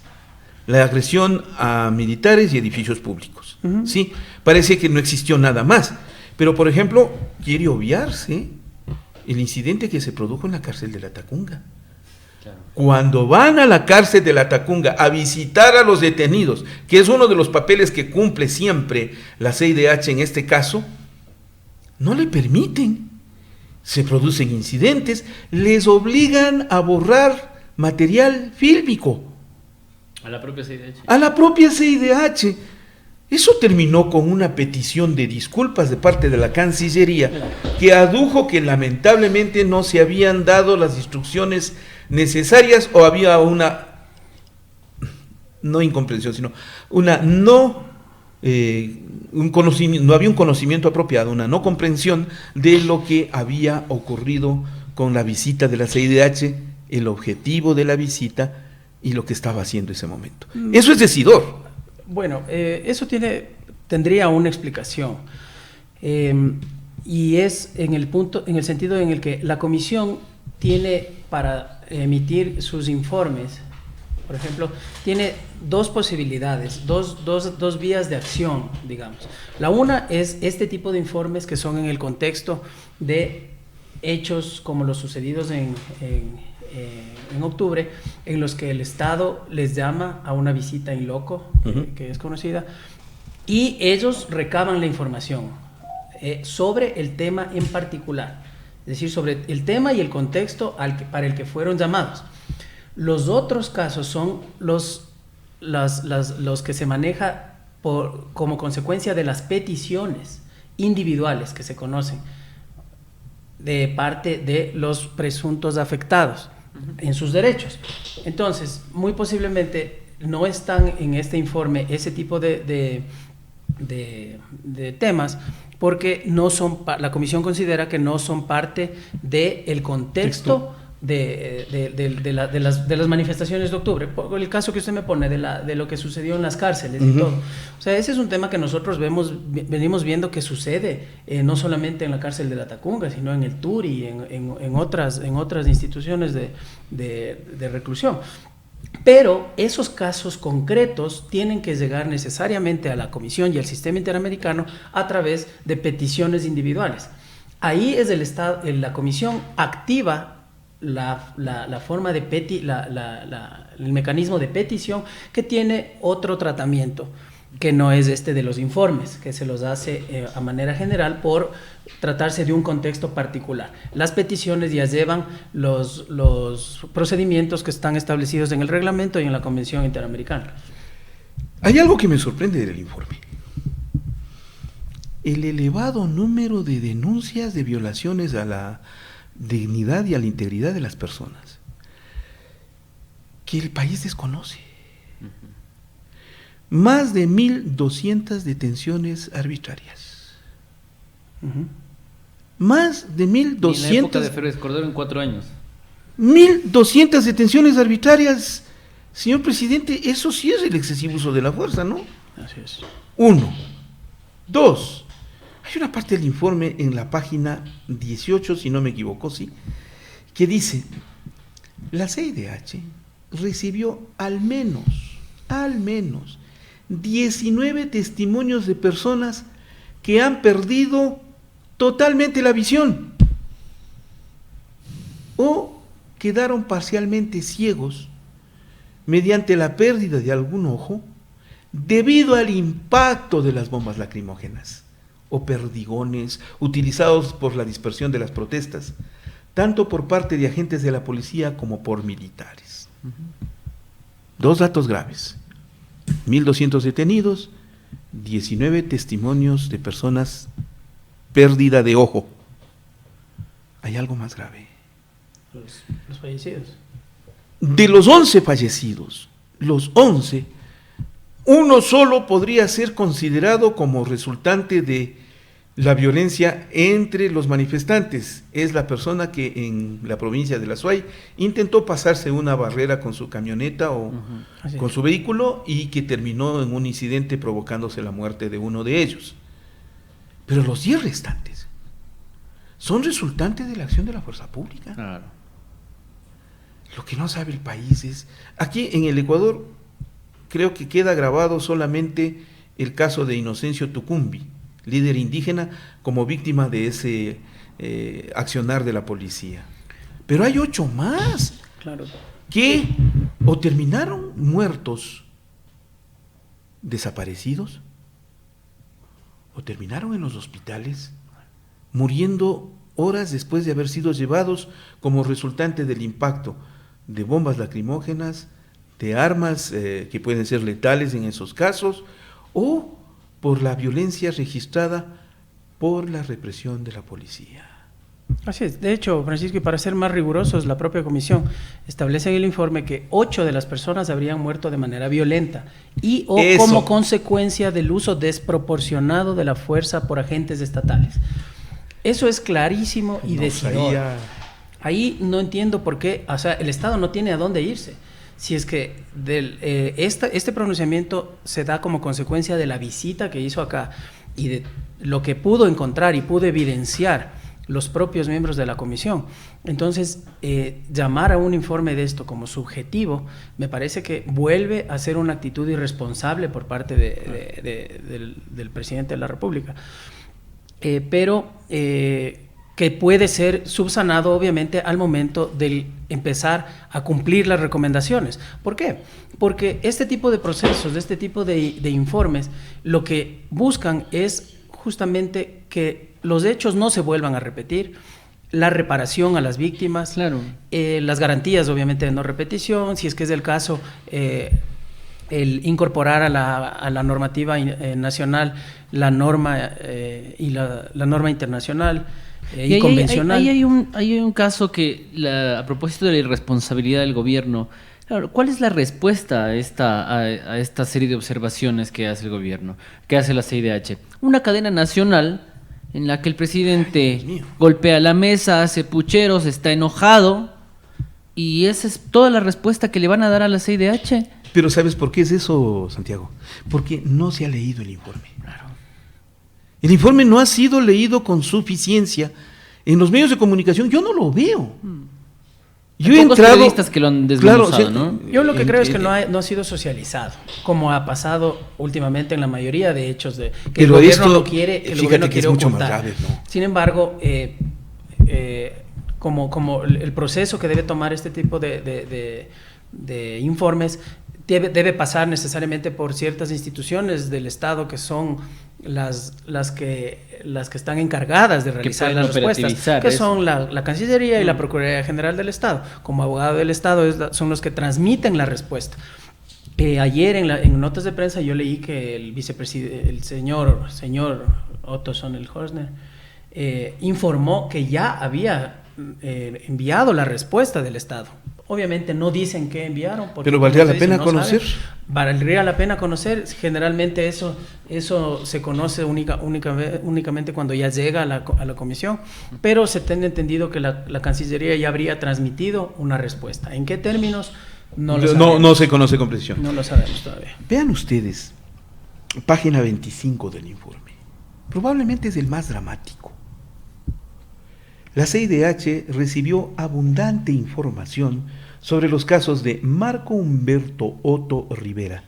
la agresión a militares y edificios públicos. Sí, parece que no existió nada más. Pero, por ejemplo, quiere obviarse el incidente que se produjo en la cárcel de La Tacunga. Claro. Cuando van a la cárcel de La Tacunga a visitar a los detenidos, que es uno de los papeles que cumple siempre la CIDH en este caso, no le permiten. Se producen incidentes, les obligan a borrar material fílmico. A la propia CIDH. A la propia CIDH. Eso terminó con una petición de disculpas de parte de la Cancillería, que adujo que lamentablemente no se habían dado las instrucciones necesarias o había una, no incomprensión, sino una no había un conocimiento apropiado, una no comprensión de lo que había ocurrido con la visita de la CIDH, el objetivo de la visita y lo que estaba haciendo en ese momento. Eso es decidor. Bueno, eso tendría una explicación, y es en el sentido en el que la comisión tiene para emitir sus informes, por ejemplo, tiene dos posibilidades, dos vías de acción, digamos. La una es este tipo de informes que son en el contexto de hechos como los sucedidos en octubre, en los que el Estado les llama a una visita in loco, que es conocida, y ellos recaban la información sobre el tema en particular, es decir, sobre el tema y el contexto para el que fueron llamados. Los otros casos son los que se maneja como consecuencia de las peticiones individuales que se conocen de parte de los presuntos afectados en sus derechos. Entonces, muy posiblemente no están en este informe ese tipo de temas, porque no son, la comisión considera que no son parte del contexto de las manifestaciones de octubre, por el caso que usted me pone de lo que sucedió en las cárceles y todo. O sea, ese es un tema que nosotros venimos viendo que sucede no solamente en la cárcel de La Tacunga, sino en el Turi, en otras instituciones de reclusión. Pero esos casos concretos tienen que llegar necesariamente a la Comisión y al sistema interamericano a través de peticiones individuales. Ahí es la Comisión activa la forma de el mecanismo de petición, que tiene otro tratamiento, que no es este de los informes, que se los hace a manera general por tratarse de un contexto particular. Las peticiones ya llevan los procedimientos que están establecidos en el reglamento y en la Convención Interamericana. Hay algo que me sorprende del informe: el elevado número de denuncias de violaciones a la dignidad y a la integridad de las personas que el país desconoce. Más de 1.200 detenciones arbitrarias. Más de 1.200. En la época de Férez Cordero, en 4 años. 1.200 detenciones arbitrarias. Señor presidente, eso sí es el excesivo uso de la fuerza, ¿no? Así es. Uno. Dos, hay una parte del informe en la página 18, si no me equivoco, sí, que dice, la CIDH recibió al menos 19 testimonios de personas que han perdido totalmente la visión o quedaron parcialmente ciegos mediante la pérdida de algún ojo debido al impacto de las bombas lacrimógenas o perdigones utilizados por la dispersión de las protestas, tanto por parte de agentes de la policía como por militares. Dos datos graves: 1.200 detenidos, 19 testimonios de personas pérdida de ojo. Hay algo más grave. Los fallecidos. De los 11 fallecidos, los 11, uno solo podría ser considerado como resultante de la violencia entre los manifestantes. Es la persona que en la provincia de La Suay intentó pasarse una barrera con su camioneta o con su vehículo y que terminó en un incidente provocándose la muerte de uno de ellos. Pero los 10 restantes son resultantes de la acción de la fuerza pública. Claro. Lo que no sabe el país es, aquí en el Ecuador creo que queda grabado solamente el caso de Inocencio Tucumbi, líder indígena, como víctima de ese accionar de la policía. Pero hay 8 más, claro, que o terminaron muertos, desaparecidos, o terminaron en los hospitales, muriendo horas después de haber sido llevados como resultante del impacto de bombas lacrimógenas, de armas que pueden ser letales en esos casos, o por la violencia registrada por la represión de la policía. Así es. De hecho, Francisco, y para ser más rigurosos, la propia comisión establece en el informe que 8 de las personas habrían muerto de manera violenta y o como consecuencia del uso desproporcionado de la fuerza por agentes estatales. Eso es clarísimo y decidor. Ahí no entiendo por qué, o sea, el Estado no tiene a dónde irse. Si es que este pronunciamiento se da como consecuencia de la visita que hizo acá y de lo que pudo encontrar y pudo evidenciar los propios miembros de la comisión. Entonces, llamar a un informe de esto como subjetivo me parece que vuelve a ser una actitud irresponsable por parte del presidente de la República. Pero que puede ser subsanado obviamente al momento de empezar a cumplir las recomendaciones. ¿Por qué? Porque este tipo de procesos, este tipo de informes, lo que buscan es justamente que los hechos no se vuelvan a repetir, la reparación a las víctimas, claro, las garantías obviamente de no repetición, si es que es el caso, el incorporar a la normativa nacional la norma y la norma internacional y convencional. Ahí hay un caso que, a propósito de la irresponsabilidad del gobierno, claro, ¿cuál es la respuesta a esta serie de observaciones que hace el gobierno, que hace la CIDH? Una cadena nacional en la que el presidente golpea la mesa, hace pucheros, está enojado, y esa es toda la respuesta que le van a dar a la CIDH. Pero ¿sabes por qué es eso, Santiago? Porque no se ha leído el informe. Claro. El informe no ha sido leído con suficiencia. En los medios de comunicación yo no lo veo. Yo he entrado, periodistas que lo han desmenuzado, ¿no? Yo lo que creo es que no ha sido socializado, como ha pasado últimamente en la mayoría de hechos de que el gobierno no quiere, que el gobierno quiere ocultar. Grave, ¿no? Sin embargo, como el proceso que debe tomar este tipo de informes debe pasar necesariamente por ciertas instituciones del Estado que son las que están encargadas de realizar las respuestas, que son la Cancillería y la Procuraduría General del Estado. Como abogado del Estado son los que transmiten la respuesta. Ayer en notas de prensa yo leí que el vicepresidente, el señor Otto Sonnenhorstner, informó que ya había enviado la respuesta del Estado. Obviamente no dicen qué enviaron. Pero valdría la pena conocer. Valdría la pena conocer. Generalmente eso se conoce únicamente cuando ya llega a la comisión, pero se tiene entendido que la Cancillería ya habría transmitido una respuesta. ¿En qué términos? No lo sabemos. No se conoce con precisión. No lo sabemos todavía. Vean ustedes, página 25 del informe. probablemente es el más dramático. La CIDH recibió abundante información sobre los casos de Marco Humberto Otto Rivera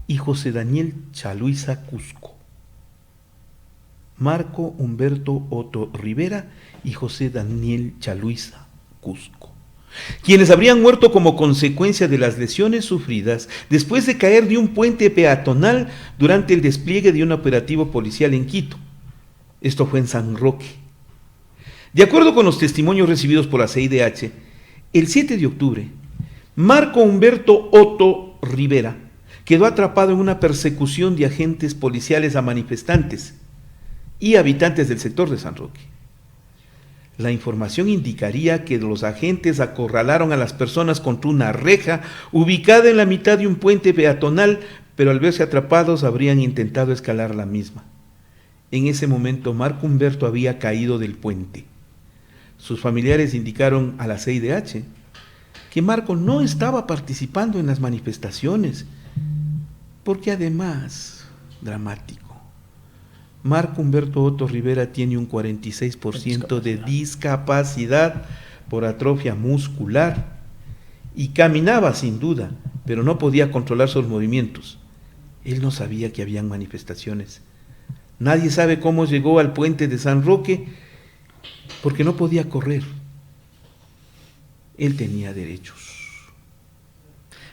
y José Daniel Chaluiza Cusco. Marco Humberto Otto Rivera y José Daniel Chaluiza Cusco, quienes habrían muerto como consecuencia de las lesiones sufridas después de caer de un puente peatonal durante el despliegue de un operativo policial en Quito. Esto fue en San Roque. De acuerdo con los testimonios recibidos por la CIDH, el 7 de octubre, Marco Humberto Otto Rivera quedó atrapado en una persecución de agentes policiales a manifestantes y habitantes del sector de San Roque. La información indicaría que los agentes acorralaron a las personas contra una reja ubicada en la mitad de un puente peatonal, pero al verse atrapados habrían intentado escalar la misma. En ese momento Marco Humberto había caído del puente. Sus familiares indicaron a la CIDH que Marco no estaba participando en las manifestaciones, porque además, dramático, Marco Humberto Otto Rivera tiene un 46% de discapacidad por atrofia muscular y caminaba sin duda, pero no podía controlar sus movimientos. Él no sabía que habían manifestaciones. Nadie sabe cómo llegó al puente de San Roque porque no podía correr. Él tenía derechos.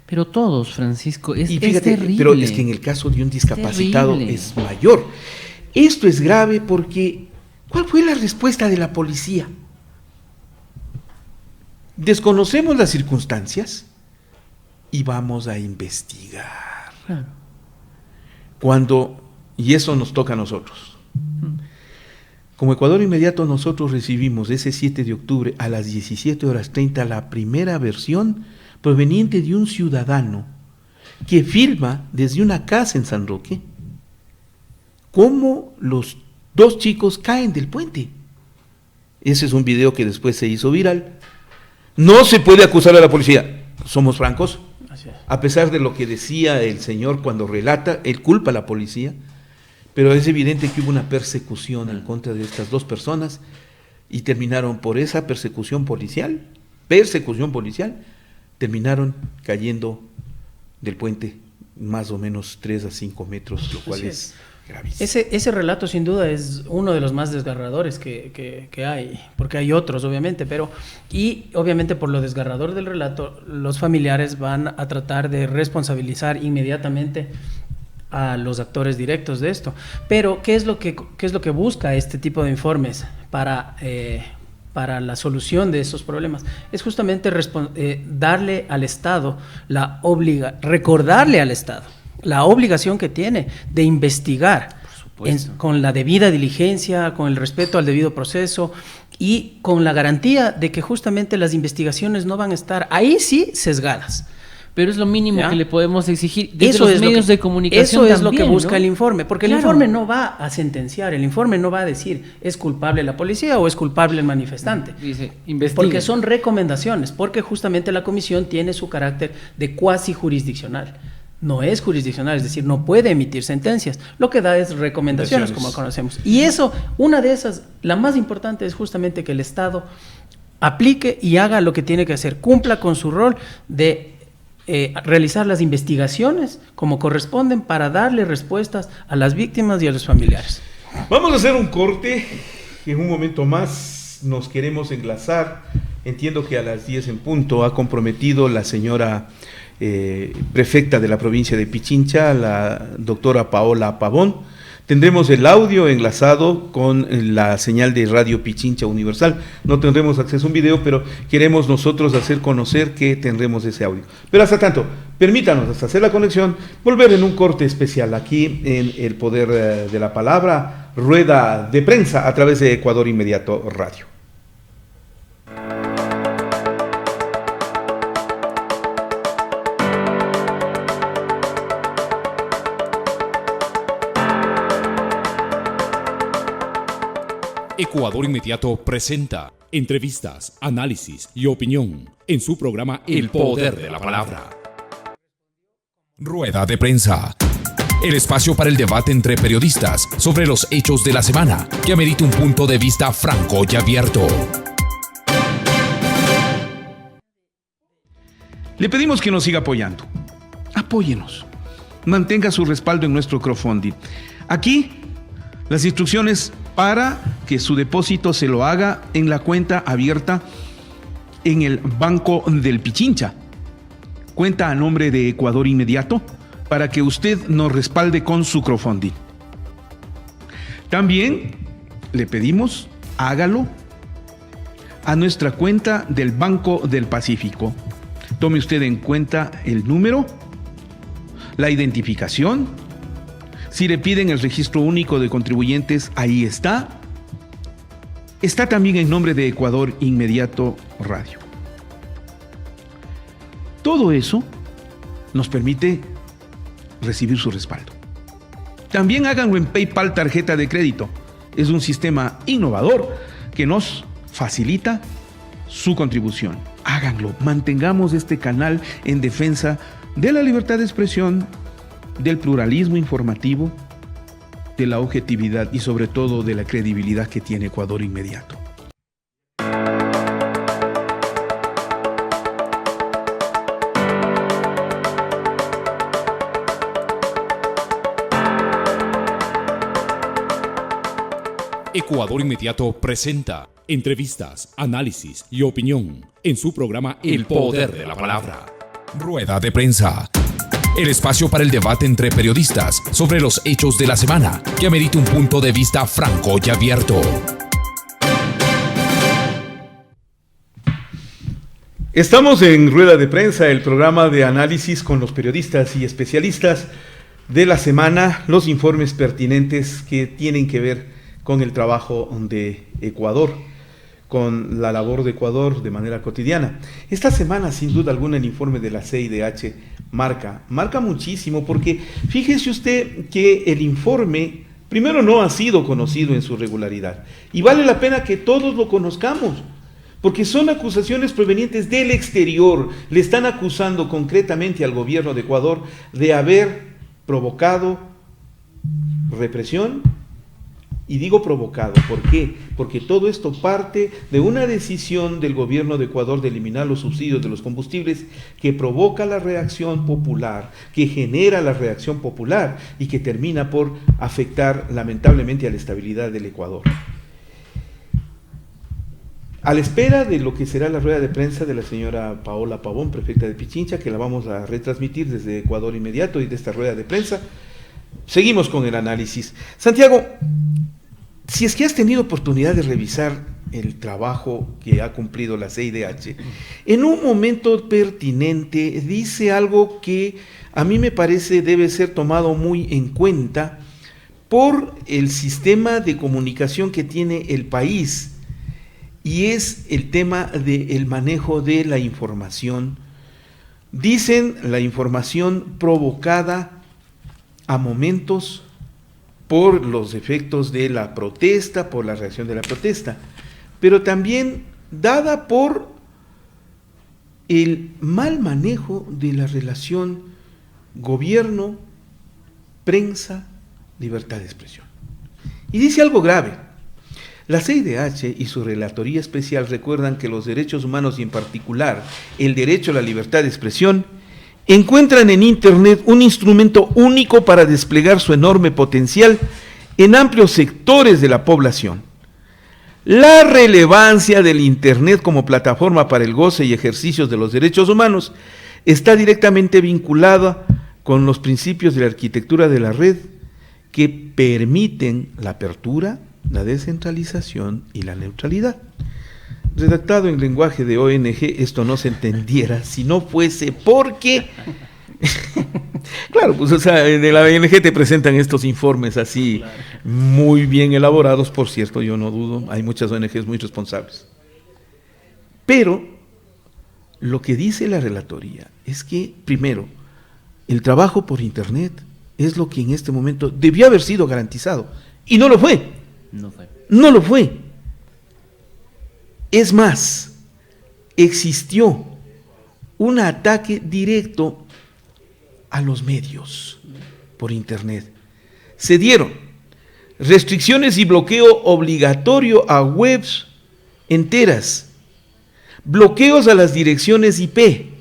Pero todos, Francisco, es fíjate, terrible. Pero es que en el caso de un discapacitado es mayor. Esto es grave porque ¿cuál fue la respuesta de la policía? Desconocemos las circunstancias y vamos a investigar. Claro. Y eso nos toca a nosotros. Como Ecuador Inmediato, nosotros recibimos ese 7 de octubre a las 17:30 la primera versión proveniente de un ciudadano que filma desde una casa en San Roque cómo los dos chicos caen del puente. Ese es un video que después se hizo viral. No se puede acusar a la policía, somos francos. A pesar de lo que decía el señor cuando relata, él culpa a la policía, pero es evidente que hubo una persecución en contra de estas dos personas y terminaron por esa persecución policial, terminaron cayendo del puente más o menos 3 a 5 metros, lo cual es gravísimo. Ese relato sin duda es uno de los más desgarradores que hay, porque hay otros obviamente, y obviamente por lo desgarrador del relato, los familiares van a tratar de responsabilizar inmediatamente a los actores directos de esto. Pero ¿qué es lo que busca este tipo de informes para la solución de esos problemas? Es justamente darle al Estado recordarle al Estado la obligación que tiene de investigar con la debida diligencia, con el respeto al debido proceso y con la garantía de que justamente las investigaciones no van a estar ahí sí sesgadas. Pero es lo mínimo que le podemos exigir desde los medios de comunicación. Eso es también, lo que busca el informe, porque claro, el informe no va a sentenciar, el informe no va a decir es culpable la policía o es culpable el manifestante. Dice, porque son recomendaciones, porque justamente la comisión tiene su carácter de cuasi jurisdiccional. No es jurisdiccional, es decir, no puede emitir sentencias. Lo que da es recomendaciones, como conocemos. Y eso, una de esas, la más importante es justamente que el Estado aplique y haga lo que tiene que hacer, cumpla con su rol de realizar las investigaciones como corresponden para darle respuestas a las víctimas y a los familiares. Vamos a hacer un corte y en un momento más nos queremos enlazar. Entiendo que a las 10 en punto ha comprometido la señora prefecta de la provincia de Pichincha, la doctora Paola Pavón. Tendremos el audio enlazado con la señal de Radio Pichincha Universal. No tendremos acceso a un video, pero queremos nosotros hacer conocer que tendremos ese audio. Pero hasta tanto, permítanos hasta hacer la conexión, volver en un corte especial aquí en El Poder de la Palabra, rueda de prensa a través de Ecuador Inmediato Radio. Ecuador Inmediato presenta entrevistas, análisis y opinión en su programa El Poder de la Palabra. Rueda de prensa. el espacio para el debate entre periodistas sobre los hechos de la semana, que amerita un punto de vista franco y abierto. Le pedimos que nos siga apoyando. Apóyenos. Mantenga su respaldo en nuestro crowdfunding. Aquí, las instrucciones para que su depósito se lo haga en la cuenta abierta en el Banco del Pichincha. Cuenta a nombre de Ecuador Inmediato para que usted nos respalde con su crowdfunding. También le pedimos, hágalo a nuestra cuenta del Banco del Pacífico. Tome usted en cuenta el número, la identificación. Si le piden el registro único de contribuyentes, ahí está. Está también en nombre de Ecuador Inmediato Radio. Todo eso nos permite recibir su respaldo. También háganlo en PayPal tarjeta de crédito. Es un sistema innovador que nos facilita su contribución. Háganlo, mantengamos este canal en defensa de la libertad de expresión, del pluralismo informativo, de la objetividad y sobre todo de la credibilidad que tiene Ecuador Inmediato. Ecuador Inmediato presenta entrevistas, análisis y opinión en su programa El Poder de la Palabra. Rueda de prensa. El espacio para el debate entre periodistas sobre los hechos de la semana, que amerita un punto de vista franco y abierto. Estamos en Rueda de Prensa, el programa de análisis con los periodistas y especialistas de la semana, los informes pertinentes que tienen que ver con el trabajo de Ecuador, con la labor de Ecuador de manera cotidiana. Esta semana, sin duda alguna, el informe de la CIDH marca muchísimo, porque fíjese usted que el informe, primero, no ha sido conocido en su regularidad, y vale la pena que todos lo conozcamos, porque son acusaciones provenientes del exterior. Le están acusando concretamente al gobierno de Ecuador de haber provocado represión. Y digo provocado, ¿por qué? Porque todo esto parte de una decisión del gobierno de Ecuador de eliminar los subsidios de los combustibles, que provoca la reacción popular, que genera la reacción popular y que termina por afectar lamentablemente a la estabilidad del Ecuador. A la espera de lo que será la rueda de prensa de la señora Paola Pavón, prefecta de Pichincha, que la vamos a retransmitir desde Ecuador Inmediato y de esta rueda de prensa, seguimos con el análisis. Santiago, si es que has tenido oportunidad de revisar el trabajo que ha cumplido la CIDH, en un momento pertinente dice algo que a mí me parece debe ser tomado muy en cuenta por el sistema de comunicación que tiene el país, y es el tema del manejo de la información. Dicen la información provocada a momentos por los efectos de la protesta, por la reacción de la protesta, pero también dada por el mal manejo de la relación gobierno, prensa, libertad de expresión. Y dice algo grave. La CIDH y su Relatoría Especial recuerdan que los derechos humanos y en particular el derecho a la libertad de expresión encuentran en Internet un instrumento único para desplegar su enorme potencial en amplios sectores de la población. La relevancia del Internet como plataforma para el goce y ejercicios de los derechos humanos está directamente vinculada con los principios de la arquitectura de la red que permiten la apertura, la descentralización y la neutralidad. Redactado en lenguaje de ONG, esto no se entendiera si no fuese porque, claro, pues o sea, de la ONG te presentan estos informes así, claro, muy bien elaborados, por cierto, yo no dudo, hay muchas ONGs muy responsables. Pero lo que dice la relatoría es que, primero, el trabajo por Internet es lo que en este momento debió haber sido garantizado, y no lo fue. No lo fue. Es más, existió un ataque directo a los medios. por Internet. Se dieron restricciones y bloqueo obligatorio a webs enteras, bloqueos a las direcciones IP,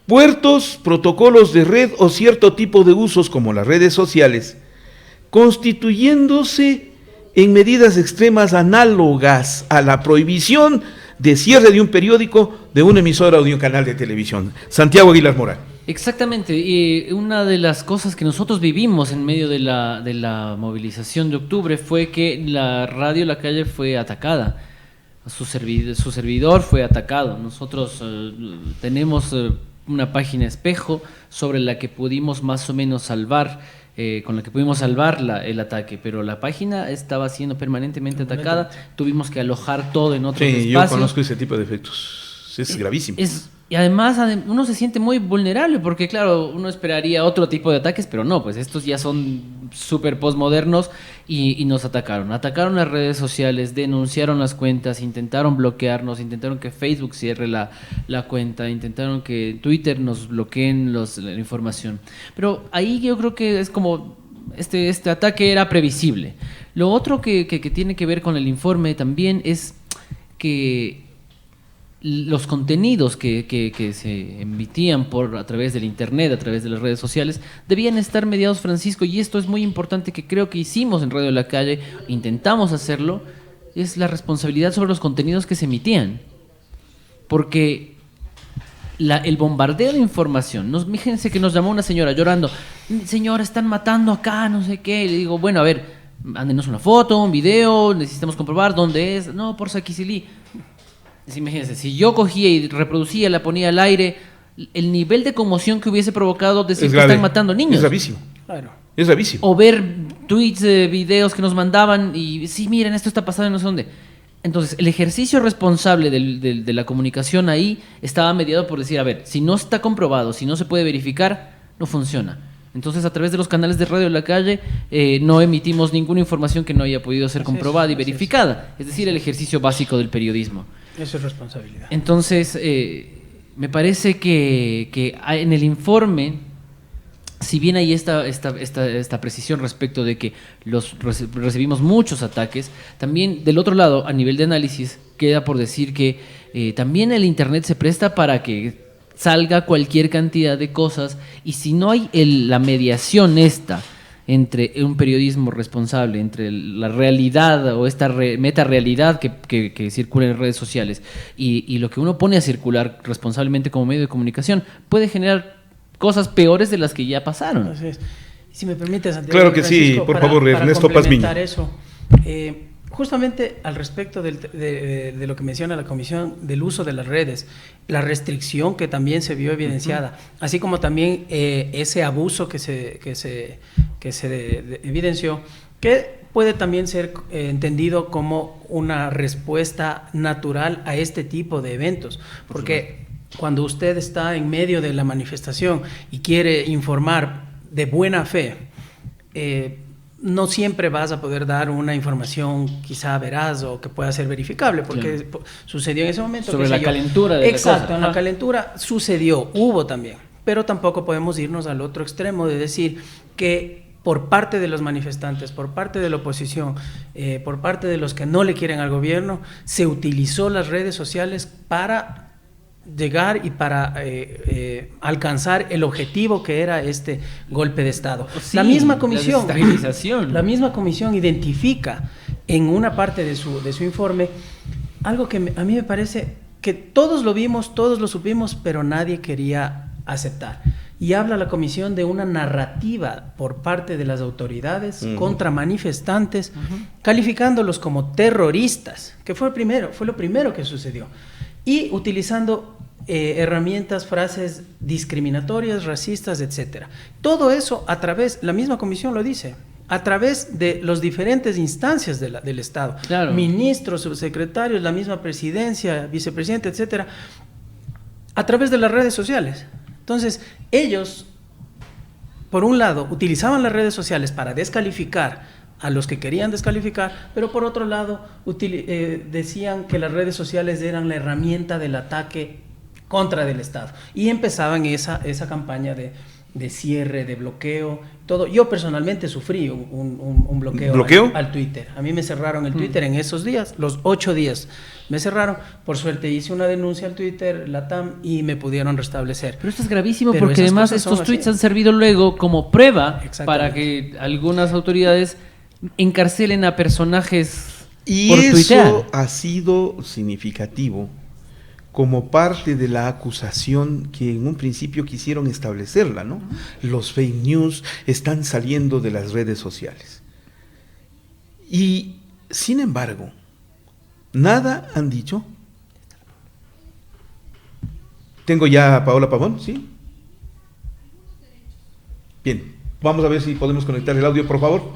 puertos, protocolos de red o cierto tipo de usos como las redes sociales, constituyéndose en medidas extremas análogas a la prohibición de cierre de un periódico, de una emisora o de un canal de televisión. Santiago Aguilar Morán. Exactamente, y una de las cosas que nosotros vivimos en medio de la movilización de octubre fue que la radio La Calle fue atacada, su servidor fue atacado. Nosotros tenemos una página espejo sobre la que pudimos más o menos salvar, con la que pudimos salvar el ataque, pero la página estaba siendo permanentemente atacada, tuvimos que alojar todo en otros espacios. Yo conozco ese tipo de efectos, es gravísimo. Y además uno se siente muy vulnerable porque, claro, uno esperaría otro tipo de ataques, pero no, pues estos ya son súper postmodernos y nos atacaron. Atacaron las redes sociales, denunciaron las cuentas, intentaron bloquearnos, intentaron que Facebook cierre la cuenta, intentaron que Twitter nos bloqueen la información. Pero ahí yo creo que es como este ataque era previsible. Lo otro que tiene que ver con el informe también es que los contenidos que se emitían a través del internet, a través de las redes sociales, debían estar mediados, Francisco, y esto es muy importante, que creo que hicimos en Radio La Calle, intentamos hacerlo, es la responsabilidad sobre los contenidos que se emitían. Porque el bombardeo de información, fíjense que nos llamó una señora llorando, señora, están matando acá, no sé qué, y le digo, bueno, a ver, mándenos una foto, un video, necesitamos comprobar dónde es, no, por Saquicilí. Imagínense, si yo cogía y reproducía, la ponía al aire, el nivel de conmoción que hubiese provocado decir que están matando niños. Es gravísimo. Claro. Es gravísimo. O ver tweets, videos que nos mandaban y sí, miren, esto está pasando en no sé dónde. Entonces, el ejercicio responsable de la comunicación ahí estaba mediado por decir, a ver, si no está comprobado, si no se puede verificar, no funciona. Entonces, a través de los canales de Radio La Calle, no emitimos ninguna información que no haya podido ser comprobada y verificada. Es decir, el ejercicio básico del periodismo. Eso es responsabilidad. Entonces, me parece que en el informe, si bien hay esta precisión respecto de que recibimos muchos ataques, también del otro lado, a nivel de análisis, queda por decir que también el Internet se presta para que salga cualquier cantidad de cosas, y si no hay la mediación entre un periodismo responsable, entre la realidad o esta meta-realidad que circula en redes sociales y lo que uno pone a circular responsablemente como medio de comunicación, puede generar cosas peores de las que ya pasaron. Así es. Si me permites, Santiago, claro que Francisco, sí, por favor, Ernesto Pazmiño. Eso, justamente al respecto de lo que menciona la Comisión del uso de las redes, la restricción que también se vio evidenciada, así como también ese abuso que se evidenció, que puede también ser entendido como una respuesta natural a este tipo de eventos, porque cuando usted está en medio de la manifestación y quiere informar de buena fe, no siempre vas a poder dar una información quizá veraz o que pueda ser verificable, porque sucedió en ese momento. Sobre la calentura de Exacto, la cosa. En la calentura sucedió, hubo también, pero tampoco podemos irnos al otro extremo de decir que por parte de los manifestantes, por parte de la oposición, por parte de los que no le quieren al gobierno, se utilizó las redes sociales para llegar y para alcanzar el objetivo que era este golpe de Estado. Sí, la misma comisión, la misma comisión identifica en una parte de su informe algo que a mí me parece que todos lo vimos, todos lo supimos, pero nadie quería aceptar. Y habla la comisión de una narrativa por parte de las autoridades contra manifestantes, calificándolos como terroristas, que fue lo primero que sucedió. Y utilizando herramientas, frases discriminatorias, racistas, etcétera. Todo eso la misma comisión lo dice, a través de las diferentes instancias del Estado, claro. Ministros, subsecretarios, la misma presidencia, vicepresidente, etcétera, a través de las redes sociales. Entonces, ellos, por un lado, utilizaban las redes sociales para descalificar a los que querían descalificar, pero por otro lado decían que las redes sociales eran la herramienta del ataque contra del Estado, y empezaban esa campaña de cierre, de bloqueo, todo. Yo personalmente sufrí un bloqueo, ¿Bloqueo? Al Twitter. A mí me cerraron el Twitter en esos días, los 8 días. Me cerraron. Por suerte hice una denuncia al Twitter, Latam, y me pudieron restablecer. Pero esto es gravísimo Pero porque esas además cosas son estos tweets así. han servido luego como prueba para Exactamente. que algunas autoridades encarcelen a personajes Y por eso tuitear. ha sido significativo como parte de la acusación que en un principio quisieron establecerla, ¿no? Los fake news están saliendo de las redes sociales. Y, sin embargo, nada han dicho. Tengo ya a Paola Pavón, ¿sí? Bien, vamos a ver si podemos conectar el audio, por favor.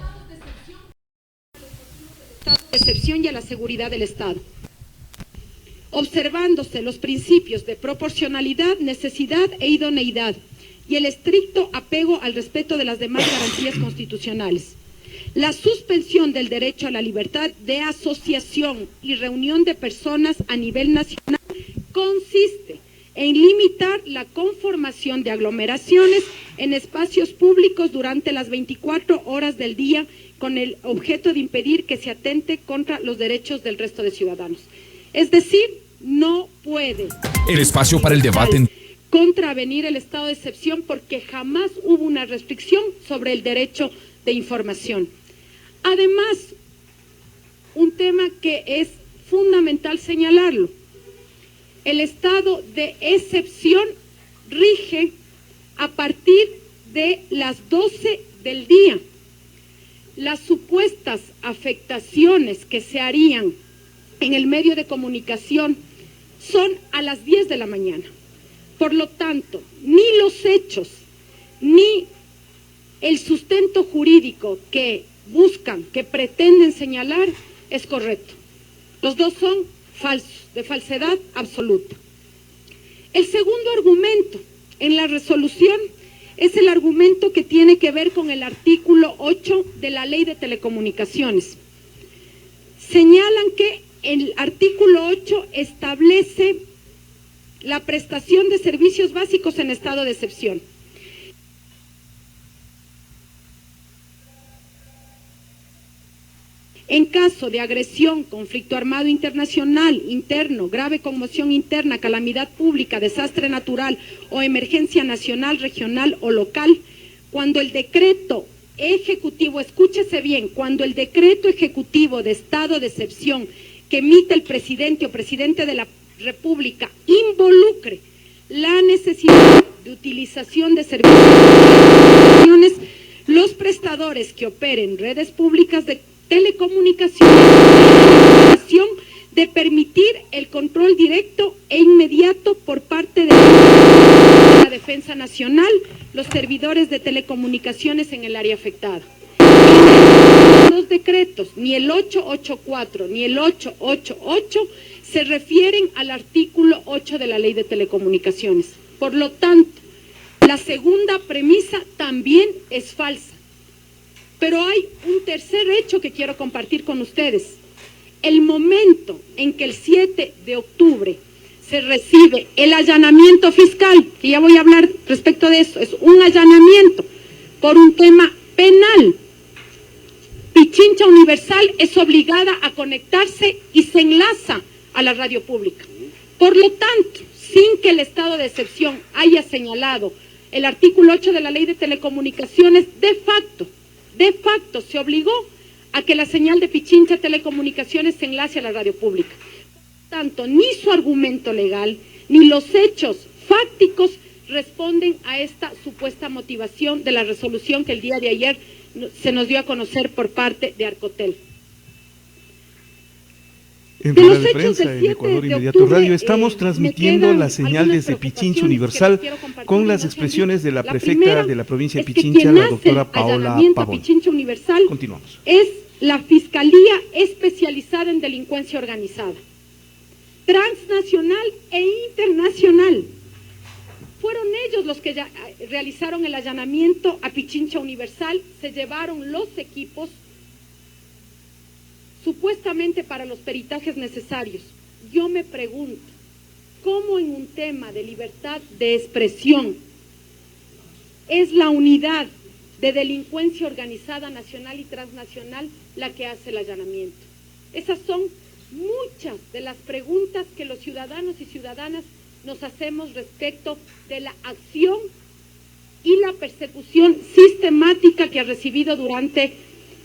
De excepción y a la seguridad del Estado, observándose los principios de proporcionalidad, necesidad e idoneidad y el estricto apego al respeto de las demás garantías constitucionales. La suspensión del derecho a la libertad de asociación y reunión de personas a nivel nacional consiste en limitar la conformación de aglomeraciones en espacios públicos durante las 24 horas del día con el objeto de impedir que se atente contra los derechos del resto de ciudadanos. Es decir, no puede El espacio para el debate. contravenir el estado de excepción porque jamás hubo una restricción sobre el derecho de información. Además, un tema que es fundamental señalarlo, el estado de excepción rige a partir de las 12 del día. Las supuestas afectaciones que se harían en el medio de comunicación son a las 10 de la mañana. Por lo tanto, ni los hechos, ni el sustento jurídico que buscan, que pretenden señalar, es correcto. Los dos son falsos, de falsedad absoluta. El segundo argumento en la resolución es el argumento que tiene que ver con el artículo 8 de la Ley de Telecomunicaciones. Señalan que el artículo 8 establece la prestación de servicios básicos en estado de excepción. En caso de agresión, conflicto armado internacional, interno, grave conmoción interna, calamidad pública, desastre natural o emergencia nacional, regional o local, cuando el decreto ejecutivo, escúchese bien, cuando el decreto ejecutivo de estado de excepción que emite el presidente o presidente de la República involucre la necesidad de utilización de servicios, los prestadores que operen redes públicas de telecomunicaciones de permitir el control directo e inmediato por parte de la Defensa Nacional, los servidores de telecomunicaciones en el área afectada. Los decretos, ni el 884 ni el 888, se refieren al artículo 8 de la Ley de Telecomunicaciones. Por lo tanto, la segunda premisa también es falsa. Pero hay un tercer hecho que quiero compartir con ustedes. El momento en que el 7 de octubre se recibe el allanamiento fiscal, que ya voy a hablar respecto de eso, es un allanamiento por un tema penal. Pichincha Universal es obligada a conectarse y se enlaza a la radio pública. Por lo tanto, sin que el estado de excepción haya señalado el artículo 8 de la Ley de Telecomunicaciones, de facto se obligó a que la señal de Pichincha Telecomunicaciones se enlace a la radio pública. Por tanto, ni su argumento legal, ni los hechos fácticos responden a esta supuesta motivación de la resolución que el día de ayer se nos dio a conocer por parte de Arcotel. En De rueda los de hechos prensa del en 7 Ecuador de Inmediato octubre, Radio estamos me transmitiendo quedan la señal algunas desde Pichincha preocupaciones Universal que quiero compartir con y las no se expresiones de la olviden. prefecta primera de la provincia de es que Pichincha, quien la hace doctora el Paola allanamiento a Pavón. Pichincha Universal Continuamos. es la Fiscalía Especializada en Delincuencia Organizada, transnacional e internacional. Fueron ellos los que realizaron el allanamiento a Pichincha Universal, se llevaron los equipos supuestamente para los peritajes necesarios. Yo me pregunto, ¿cómo en un tema de libertad de expresión es la unidad de delincuencia organizada nacional y transnacional la que hace el allanamiento. Esas son muchas de las preguntas que los ciudadanos y ciudadanas nos hacemos respecto de la acción y la persecución sistemática que ha recibido durante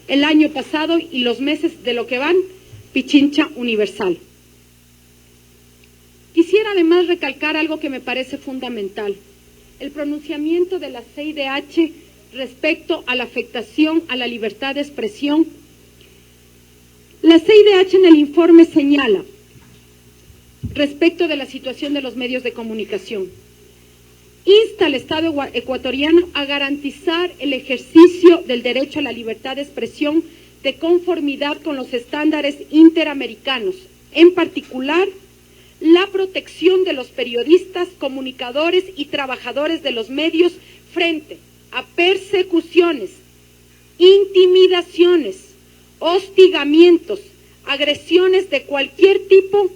el año pasado y los meses de lo que van Pichincha Universal. Quisiera además recalcar algo que me parece fundamental, el pronunciamiento de la CIDH respecto a la afectación a la libertad de expresión. La CIDH en el informe señala respecto de la situación de los medios de comunicación, insta al Estado ecuatoriano a garantizar el ejercicio del derecho a la libertad de expresión de conformidad con los estándares interamericanos, en particular la protección de los periodistas, comunicadores y trabajadores de los medios frente a persecuciones, intimidaciones, hostigamientos, agresiones de cualquier tipo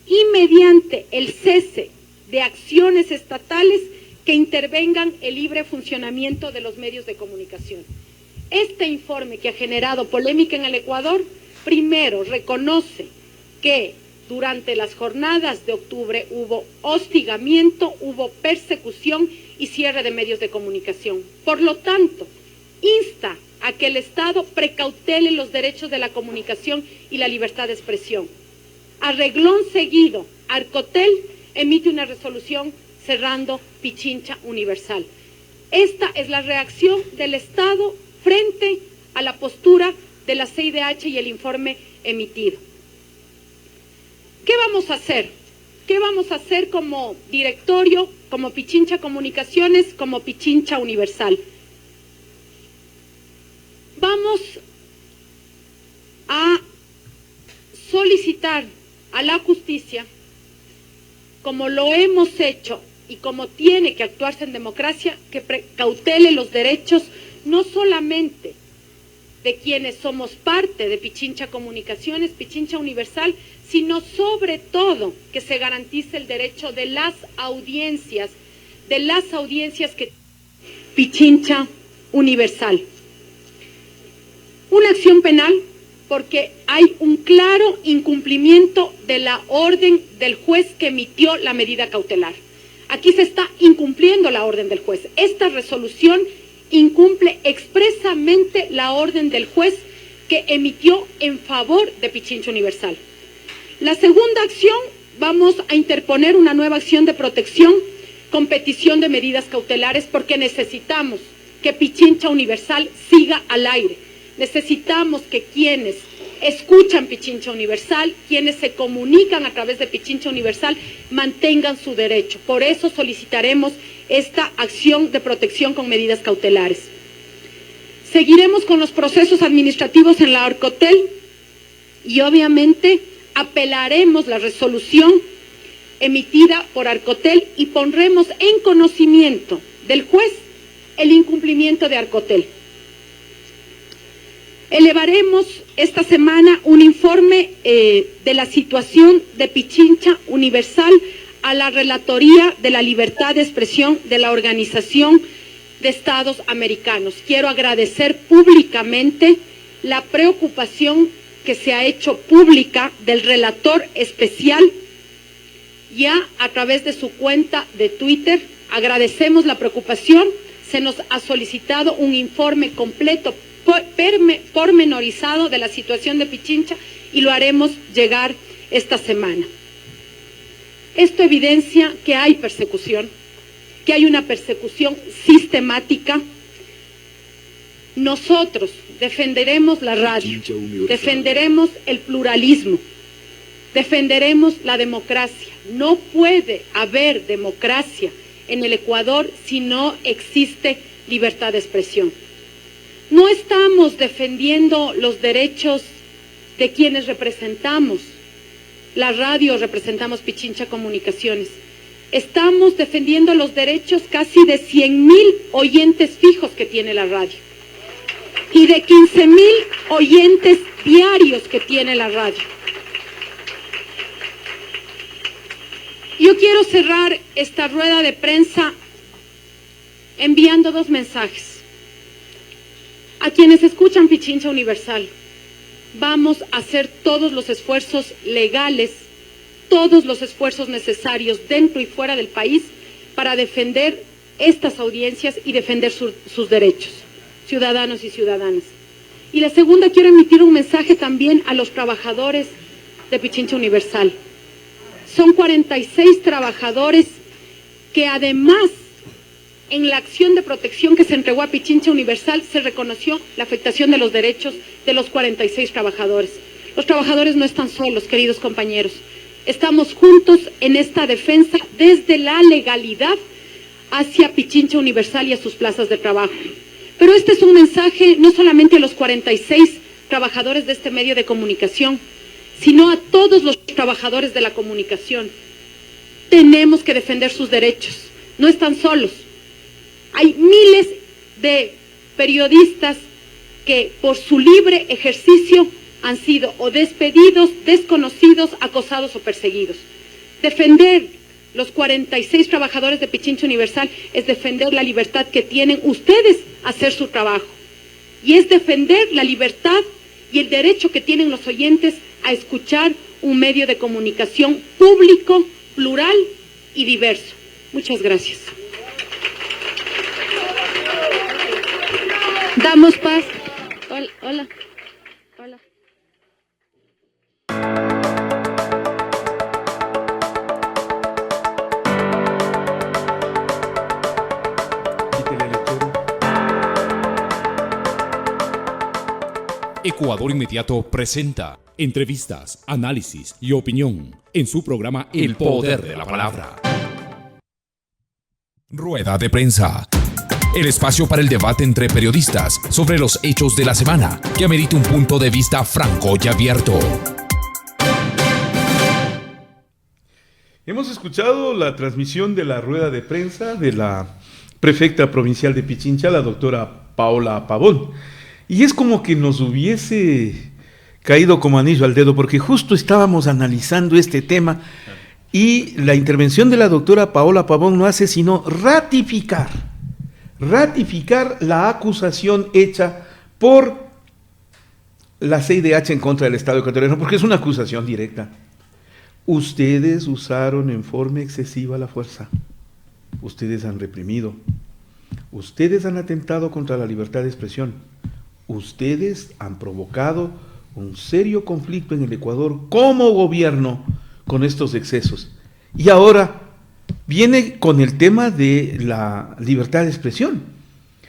y mediante el cese de acciones estatales que intervengan el libre funcionamiento de los medios de comunicación. Este informe, que ha generado polémica en el Ecuador, primero reconoce que durante las jornadas de octubre hubo hostigamiento, hubo persecución y cierre de medios de comunicación. Por lo tanto, insta a que el Estado precautele los derechos de la comunicación y la libertad de expresión. A reglón seguido, Arcotel emite una resolución cerrando Pichincha Universal. Esta es la reacción del Estado frente a la postura de la CIDH y el informe emitido. ¿Qué vamos a hacer? ¿Qué vamos a hacer como directorio, como Pichincha Comunicaciones, como Pichincha Universal? Vamos a solicitar a la justicia, como lo hemos hecho y como tiene que actuarse en democracia, que precautele los derechos no solamente de quienes somos parte de Pichincha Comunicaciones, Pichincha Universal, sino sobre todo que se garantice el derecho de las audiencias que Pichincha Universal. Una acción penal porque hay un claro incumplimiento de la orden del juez que emitió la medida cautelar. Aquí se está incumpliendo la orden del juez. Esta resolución incumple expresamente la orden del juez que emitió en favor de Pichincha Universal. La segunda acción, vamos a interponer una nueva acción de protección con petición de medidas cautelares porque necesitamos que Pichincha Universal siga al aire. Necesitamos que quienes escuchan Pichincha Universal, quienes se comunican a través de Pichincha Universal, mantengan su derecho. Por eso solicitaremos esta acción de protección con medidas cautelares. Seguiremos con los procesos administrativos en la Arcotel y obviamente apelaremos la resolución emitida por Arcotel y pondremos en conocimiento del juez el incumplimiento de Arcotel. Elevaremos esta semana un informe de la situación de Pichincha Universal a la Relatoría de la Libertad de Expresión de la Organización de Estados Americanos. Quiero agradecer públicamente la preocupación que se ha hecho pública del relator especial ya a través de su cuenta de Twitter. Agradecemos la preocupación, se nos ha solicitado un informe completo, pormenorizado de la situación de Pichincha y lo haremos llegar esta semana. Esto evidencia que hay persecución, que hay una persecución sistemática. Nosotros defenderemos la radio, defenderemos el pluralismo, defenderemos la democracia. No puede haber democracia en el Ecuador si no existe libertad de expresión. No estamos defendiendo los derechos de quienes representamos la radio, representamos Pichincha Comunicaciones. Estamos defendiendo los derechos casi de 100,000 oyentes fijos que tiene la radio y de 15,000 oyentes diarios que tiene la radio. Yo quiero cerrar esta rueda de prensa enviando 2 mensajes. A quienes escuchan Pichincha Universal, vamos a hacer todos los esfuerzos legales, todos los esfuerzos necesarios dentro y fuera del país para defender estas audiencias y defender sus derechos, ciudadanos y ciudadanas. Y la segunda, quiero emitir un mensaje también a los trabajadores de Pichincha Universal. Son 46 trabajadores que además en la acción de protección que se entregó a Pichincha Universal se reconoció la afectación de los derechos de los 46 trabajadores. Los trabajadores no están solos, queridos compañeros. Estamos juntos en esta defensa desde la legalidad hacia Pichincha Universal y a sus plazas de trabajo. Pero este es un mensaje no solamente a los 46 trabajadores de este medio de comunicación, sino a todos los trabajadores de la comunicación. Tenemos que defender sus derechos. No están solos. Hay miles de periodistas que por su libre ejercicio han sido o despedidos, desconocidos, acosados o perseguidos. Defender los 46 trabajadores de Pichincha Universal es defender la libertad que tienen ustedes a hacer su trabajo. Y es defender la libertad y el derecho que tienen los oyentes a escuchar un medio de comunicación público, plural y diverso. Muchas gracias. Damos paz. Hola. Hola. Ecuador Inmediato presenta entrevistas, análisis y opinión en su programa El Poder de la Palabra. Rueda de prensa. El espacio para el debate entre periodistas sobre los hechos de la semana que amerita un punto de vista franco y abierto. Hemos escuchado la transmisión de la rueda de prensa de la prefecta provincial de Pichincha, la doctora Paola Pavón. Y es como que nos hubiese caído como anillo al dedo, porque justo estábamos analizando este tema y la intervención de la doctora Paola Pavón no hace sino ratificar la acusación hecha por la CIDH en contra del Estado ecuatoriano, porque es una acusación directa. Ustedes usaron en forma excesiva la fuerza, ustedes han reprimido, ustedes han atentado contra la libertad de expresión, ustedes han provocado un serio conflicto en el Ecuador como gobierno con estos excesos. Y ahora viene con el tema de la libertad de expresión.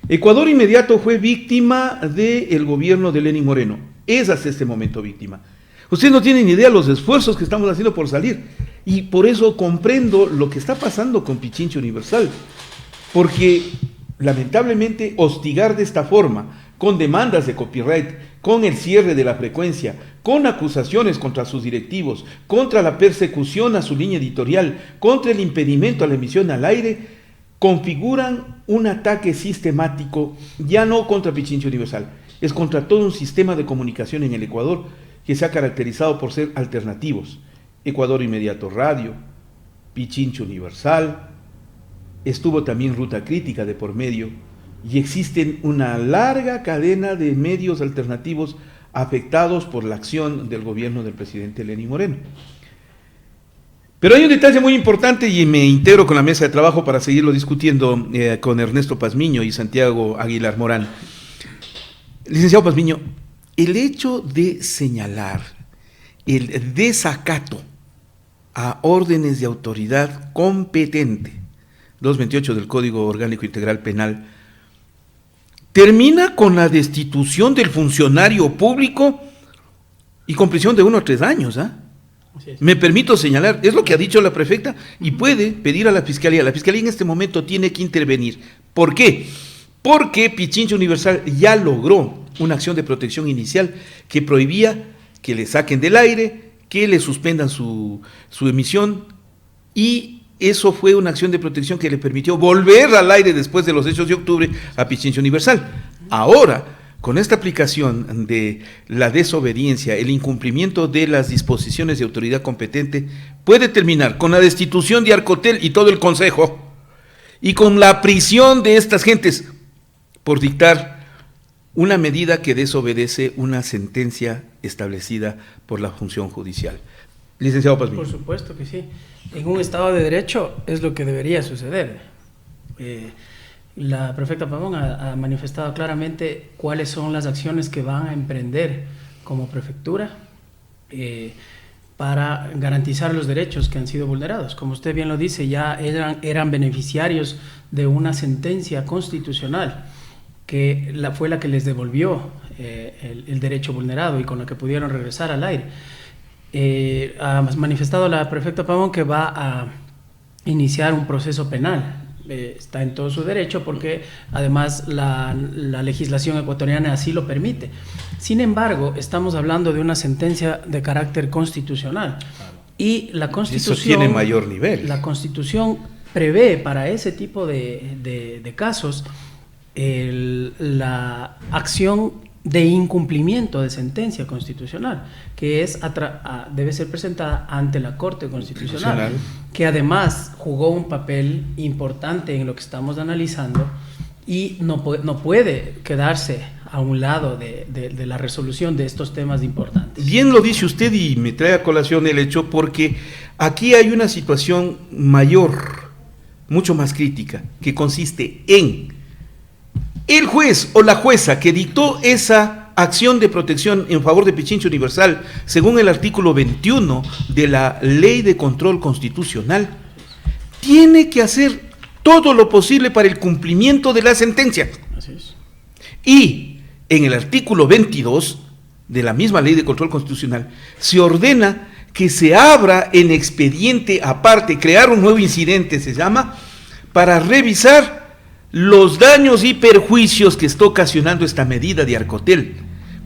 Ecuador Inmediato fue víctima del gobierno de Lenín Moreno. Es hasta este momento víctima. Ustedes no tienen idea de los esfuerzos que estamos haciendo por salir. Y por eso comprendo lo que está pasando con Pichincha Universal. Porque lamentablemente hostigar de esta forma, con demandas de copyright, con el cierre de la frecuencia, con acusaciones contra sus directivos, contra la persecución a su línea editorial, contra el impedimento a la emisión al aire, configuran un ataque sistemático, ya no contra Pichincha Universal, es contra todo un sistema de comunicación en el Ecuador que se ha caracterizado por ser alternativos. Ecuador Inmediato Radio, Pichincha Universal, estuvo también Ruta Crítica de por medio, y existen una larga cadena de medios alternativos afectados por la acción del gobierno del presidente Lenín Moreno. Pero hay un detalle muy importante y me integro con la mesa de trabajo para seguirlo discutiendo con Ernesto Pazmiño y Santiago Aguilar Morán. Licenciado Pazmiño, el hecho de señalar el desacato a órdenes de autoridad competente, 228 del Código Orgánico Integral Penal, termina con la destitución del funcionario público y con prisión de 1 a 3 años. Me permito señalar, es lo que ha dicho la prefecta, y puede pedir a la Fiscalía. La Fiscalía en este momento tiene que intervenir. ¿Por qué? Porque Pichincha Universal ya logró una acción de protección inicial que prohibía que le saquen del aire, que le suspendan su emisión, y eso fue una acción de protección que le permitió volver al aire después de los hechos de octubre a Pichincha Universal. Ahora, con esta aplicación de la desobediencia, el incumplimiento de las disposiciones de autoridad competente, puede terminar con la destitución de Arcotel y todo el consejo, y con la prisión de estas gentes por dictar una medida que desobedece una sentencia establecida por la función judicial. Licenciado Pazmiño. Por supuesto que sí. En un Estado de Derecho es lo que debería suceder. La prefecta Pavón ha manifestado claramente cuáles son las acciones que van a emprender como prefectura para garantizar los derechos que han sido vulnerados. Como usted bien lo dice, ya eran beneficiarios de una sentencia constitucional que fue la que les devolvió el derecho vulnerado y con la que pudieron regresar al aire. Ha manifestado la prefecta Pavón que va a iniciar un proceso penal. Está en todo su derecho porque además la legislación ecuatoriana así lo permite. Sin embargo, estamos hablando de una sentencia de carácter constitucional. Claro. Y la Constitución... Eso tiene mayor nivel. La Constitución prevé para ese tipo de casos la acción de incumplimiento de sentencia constitucional, que debe ser presentada ante la Corte Constitucional, que además jugó un papel importante en lo que estamos analizando y no puede quedarse a un lado de la resolución de estos temas importantes. Bien lo dice usted y me trae a colación el hecho porque aquí hay una situación mayor, mucho más crítica, que consiste en el juez o la jueza que dictó esa acción de protección en favor de Pichincha Universal, según el artículo 21 de la Ley de Control Constitucional, tiene que hacer todo lo posible para el cumplimiento de la sentencia. Así es. Y en el artículo 22 de la misma Ley de Control Constitucional se ordena que se abra en expediente aparte, crear un nuevo incidente, se llama, para revisar los daños y perjuicios que está ocasionando esta medida de Arcotel,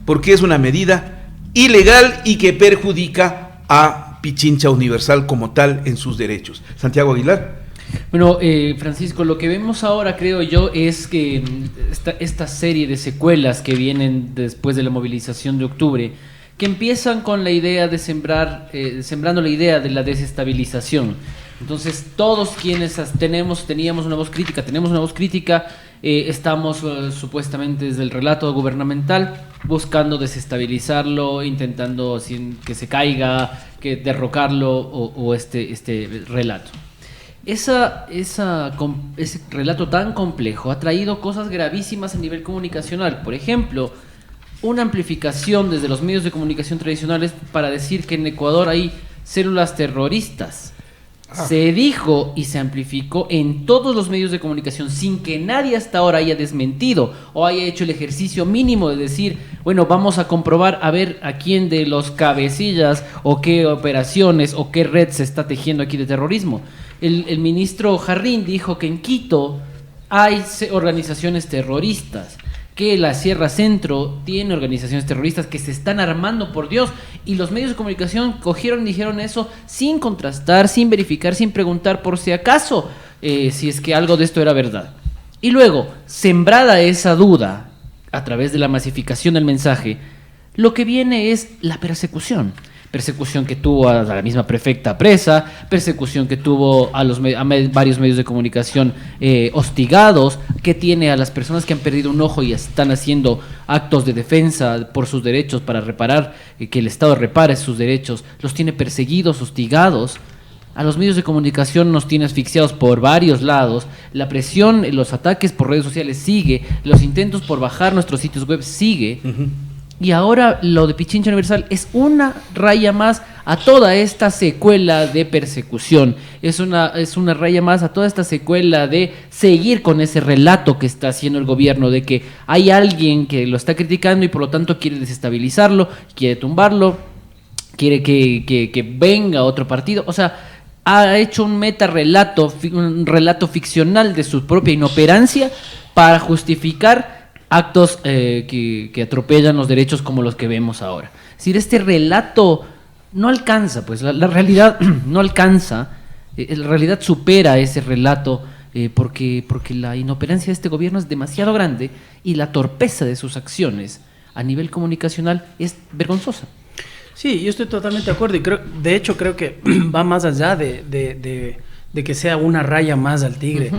porque es una medida ilegal y que perjudica a Pichincha Universal como tal en sus derechos. Santiago Aguilar. Bueno, Francisco, lo que vemos ahora, creo yo, es que esta serie de secuelas que vienen después de la movilización de octubre, que empiezan con la idea de sembrando la idea de la desestabilización. Entonces, todos quienes teníamos una voz crítica, estamos supuestamente desde el relato gubernamental buscando desestabilizarlo, intentando que se caiga, que derrocarlo o este relato. Ese relato tan complejo ha traído cosas gravísimas a nivel comunicacional. Por ejemplo, una amplificación desde los medios de comunicación tradicionales para decir que en Ecuador hay células terroristas. Se dijo y se amplificó en todos los medios de comunicación sin que nadie hasta ahora haya desmentido o haya hecho el ejercicio mínimo de decir, bueno, vamos a comprobar a ver a quién de los cabecillas o qué operaciones o qué red se está tejiendo aquí de terrorismo. El ministro Jarrín dijo que en Quito hay organizaciones terroristas, que la Sierra Centro tiene organizaciones terroristas que se están armando, por Dios, y los medios de comunicación cogieron y dijeron eso sin contrastar, sin verificar, sin preguntar por si acaso, si es que algo de esto era verdad. Y luego, sembrada esa duda a través de la masificación del mensaje, lo que viene es la persecución que tuvo a la misma prefecta presa, persecución que tuvo a varios medios de comunicación hostigados, que tiene a las personas que han perdido un ojo y están haciendo actos de defensa por sus derechos para reparar, que el Estado repare sus derechos, los tiene perseguidos, hostigados. A los medios de comunicación nos tiene asfixiados por varios lados, la presión, los ataques por redes sociales sigue, los intentos por bajar nuestros sitios web sigue. Uh-huh. Y ahora lo de Pichincha Universal es una raya más a toda esta secuela de persecución. Es una raya más a toda esta secuela de seguir con ese relato que está haciendo el gobierno de que hay alguien que lo está criticando y por lo tanto quiere desestabilizarlo, quiere tumbarlo, quiere que venga otro partido. O sea, ha hecho un un relato ficcional de su propia inoperancia para justificar actos que atropellan los derechos como los que vemos ahora. Es decir, este relato no alcanza, pues la realidad no alcanza, la realidad supera ese relato porque la inoperancia de este gobierno es demasiado grande y la torpeza de sus acciones a nivel comunicacional es vergonzosa. Sí, yo estoy totalmente de acuerdo y de hecho creo que va más allá de de que sea una raya más al tigre,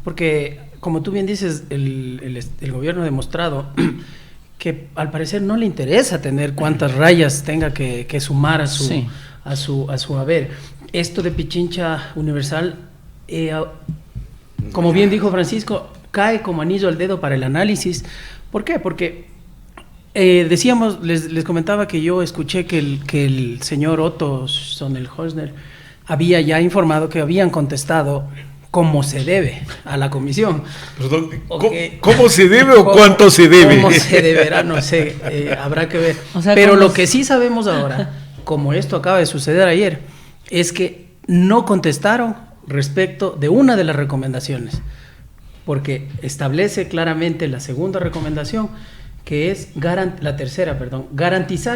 porque como tú bien dices, el gobierno ha demostrado que al parecer no le interesa tener cuántas rayas tenga que sumar a su haber. Esto de Pichincha Universal, como bien dijo Francisco, cae como anillo al dedo para el análisis. ¿Por qué? Porque decíamos, les comentaba que yo escuché que el señor Otto Sonnenhösner había ya informado que habían contestado como se debe a la comisión. Perdón, ¿cómo se debe o cuánto se debe? ¿Cómo se deberá? No sé, habrá que ver. O sea, pero lo que sí sabemos ahora, como esto acaba de suceder ayer, es que no contestaron respecto de una de las recomendaciones, porque establece claramente la segunda recomendación, que es garantizar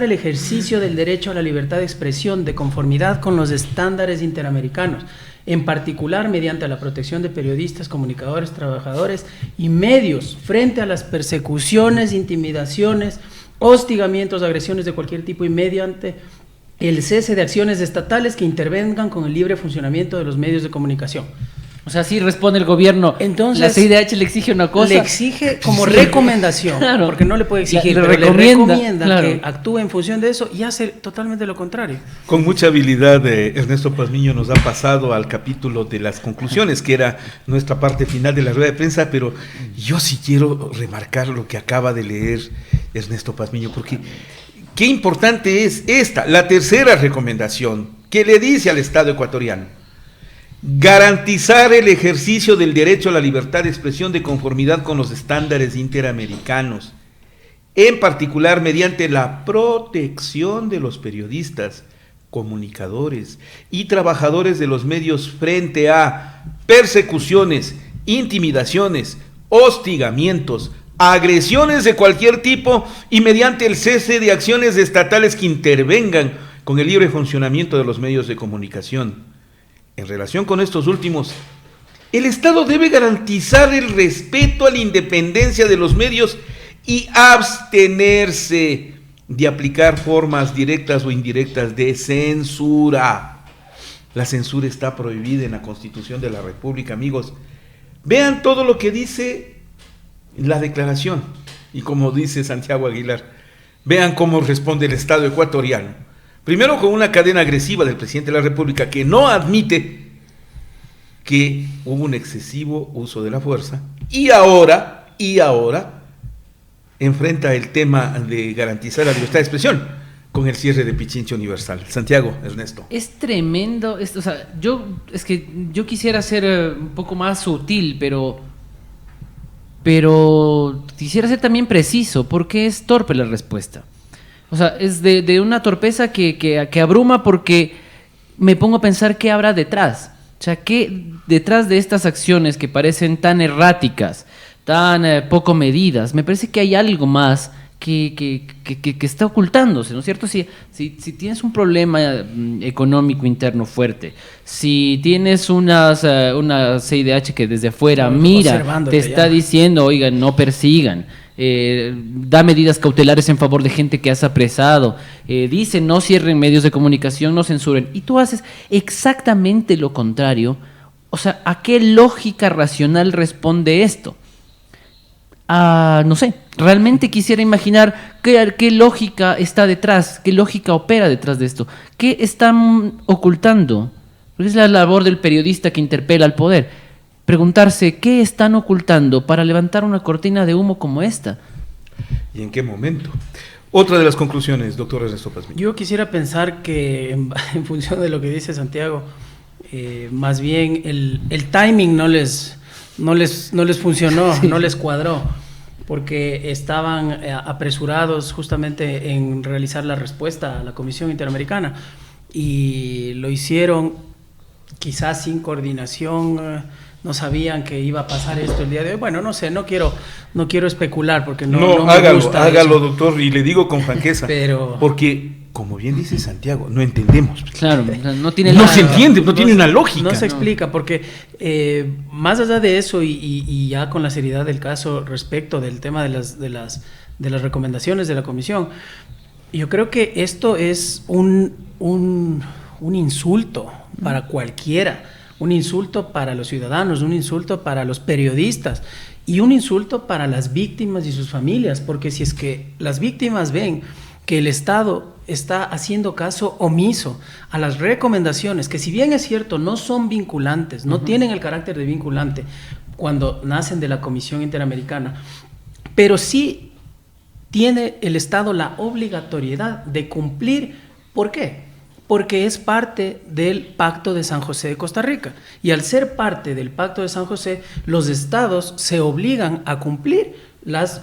el ejercicio del derecho a la libertad de expresión de conformidad con los estándares interamericanos, en particular mediante la protección de periodistas, comunicadores, trabajadores y medios frente a las persecuciones, intimidaciones, hostigamientos, agresiones de cualquier tipo y mediante el cese de acciones estatales que intervengan con el libre funcionamiento de los medios de comunicación. O sea, sí responde el gobierno. Entonces, la CIDH le exige una cosa. Le exige como recomendación, claro, porque no le puede exigir, le pero recomienda claro, que actúe en función de eso y hace totalmente lo contrario. Con mucha habilidad, Ernesto Pazmiño nos ha pasado al capítulo de las conclusiones, que era nuestra parte final de la rueda de prensa, pero yo sí quiero remarcar lo que acaba de leer Ernesto Pazmiño, porque qué importante es esta, la tercera recomendación, que le dice al Estado ecuatoriano: garantizar el ejercicio del derecho a la libertad de expresión de conformidad con los estándares interamericanos, en particular mediante la protección de los periodistas, comunicadores y trabajadores de los medios frente a persecuciones, intimidaciones, hostigamientos, agresiones de cualquier tipo y mediante el cese de acciones estatales que intervengan con el libre funcionamiento de los medios de comunicación. En relación con estos últimos, el Estado debe garantizar el respeto a la independencia de los medios y abstenerse de aplicar formas directas o indirectas de censura. La censura está prohibida en la Constitución de la República, amigos. Vean todo lo que dice la declaración y como dice Santiago Aguilar, vean cómo responde el Estado ecuatoriano. Primero, con una cadena agresiva del presidente de la República que no admite que hubo un excesivo uso de la fuerza y ahora enfrenta el tema de garantizar la libertad de expresión con el cierre de Pichincha Universal. Santiago, Ernesto. Es tremendo, o sea, yo quisiera ser un poco más sutil, pero quisiera ser también preciso, porque es torpe la respuesta. O sea, es de una torpeza que abruma, porque me pongo a pensar qué habrá detrás. O sea, qué detrás de estas acciones que parecen tan erráticas, tan poco medidas, me parece que hay algo más que está ocultándose, ¿no es cierto? Si tienes un problema económico interno fuerte, si tienes una CIDH que desde afuera mira, te está diciendo, oigan, no persigan, da medidas cautelares en favor de gente que has apresado, dice no cierren medios de comunicación, no censuren, y tú haces exactamente lo contrario. O sea, ¿a qué lógica racional responde esto? No sé, realmente quisiera imaginar qué lógica está detrás, qué lógica opera detrás de esto, qué están ocultando. Porque es la labor del periodista que interpela al poder. Preguntarse qué están ocultando para levantar una cortina de humo como esta. ¿Y en qué momento? Otra de las conclusiones, doctor Ernesto Pazmiño. Yo quisiera pensar que en función de lo que dice Santiago, más bien el timing no les funcionó, sí, no les cuadró, porque estaban apresurados justamente en realizar la respuesta a la Comisión Interamericana y lo hicieron quizás sin coordinación. No sabían que iba a pasar esto el día de hoy. Bueno, no sé, no quiero especular porque no me gusta hágalo, eso. Doctor, y le digo con franqueza, pero porque, como bien dice Santiago, no entendemos. Claro, no tiene no se entiende, no tiene una lógica. No se explica, porque más allá de eso y ya con la seriedad del caso respecto del tema de las recomendaciones de la comisión, yo creo que esto es un insulto para cualquiera. un insulto para los ciudadanos, un insulto para los periodistas y un insulto para las víctimas y sus familias, porque si es que las víctimas ven que el Estado está haciendo caso omiso a las recomendaciones, que si bien es cierto, no son vinculantes, no tienen el carácter de vinculante cuando nacen de la Comisión Interamericana, pero sí tiene el Estado la obligatoriedad de cumplir. ¿Por qué? Porque es parte del Pacto de San José de Costa Rica. Y al ser parte del Pacto de San José, los estados se obligan a cumplir las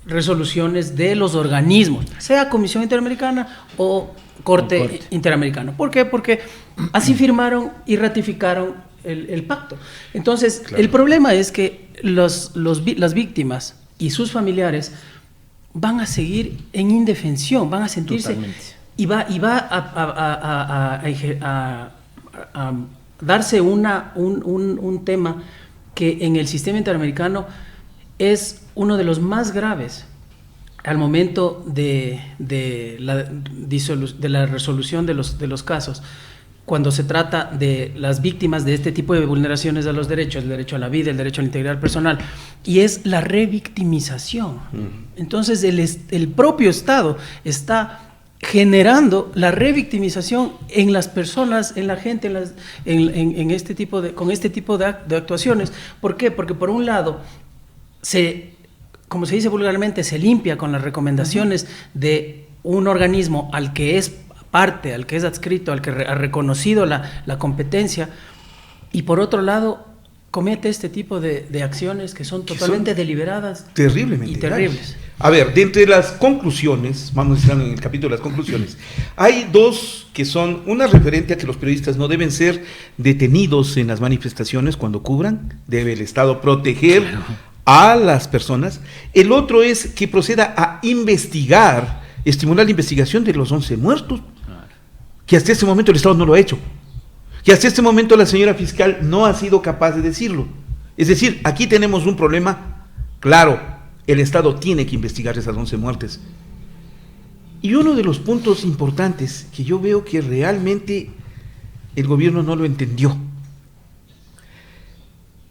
resoluciones de los organismos, sea Comisión Interamericana o Corte Interamericana. ¿Por qué? Porque así firmaron y ratificaron el pacto. Entonces, claro, el problema es que las víctimas y sus familiares van a seguir en indefensión, van a sentirse... Totalmente. Y va a darse un tema que en el sistema interamericano es uno de los más graves al momento de la resolución de los casos, cuando se trata de las víctimas de este tipo de vulneraciones de los derechos, el derecho a la vida, el derecho a la integridad personal, y es la revictimización. Entonces el propio Estado está generando la revictimización en las personas, en la gente, con este tipo de actuaciones. ¿Por qué? Porque por un lado, como se dice vulgarmente, se limpia con las recomendaciones de un organismo al que es parte, al que es adscrito, al que ha reconocido la competencia, y por otro lado comete este tipo de acciones que son totalmente deliberadas, terriblemente y terribles. A ver, de entre las conclusiones, vamos a estar en el capítulo de las conclusiones, hay dos que son, una referente a que los periodistas no deben ser detenidos en las manifestaciones cuando cubran, debe el Estado proteger a las personas. El otro es que proceda a investigar, estimular la investigación de los 11 muertos, que hasta este momento el Estado no lo ha hecho, que hasta este momento la señora fiscal no ha sido capaz de decirlo. Es decir, aquí tenemos un problema claro. El Estado tiene que investigar esas 11 muertes. Y uno de los puntos importantes que yo veo que realmente el gobierno no lo entendió,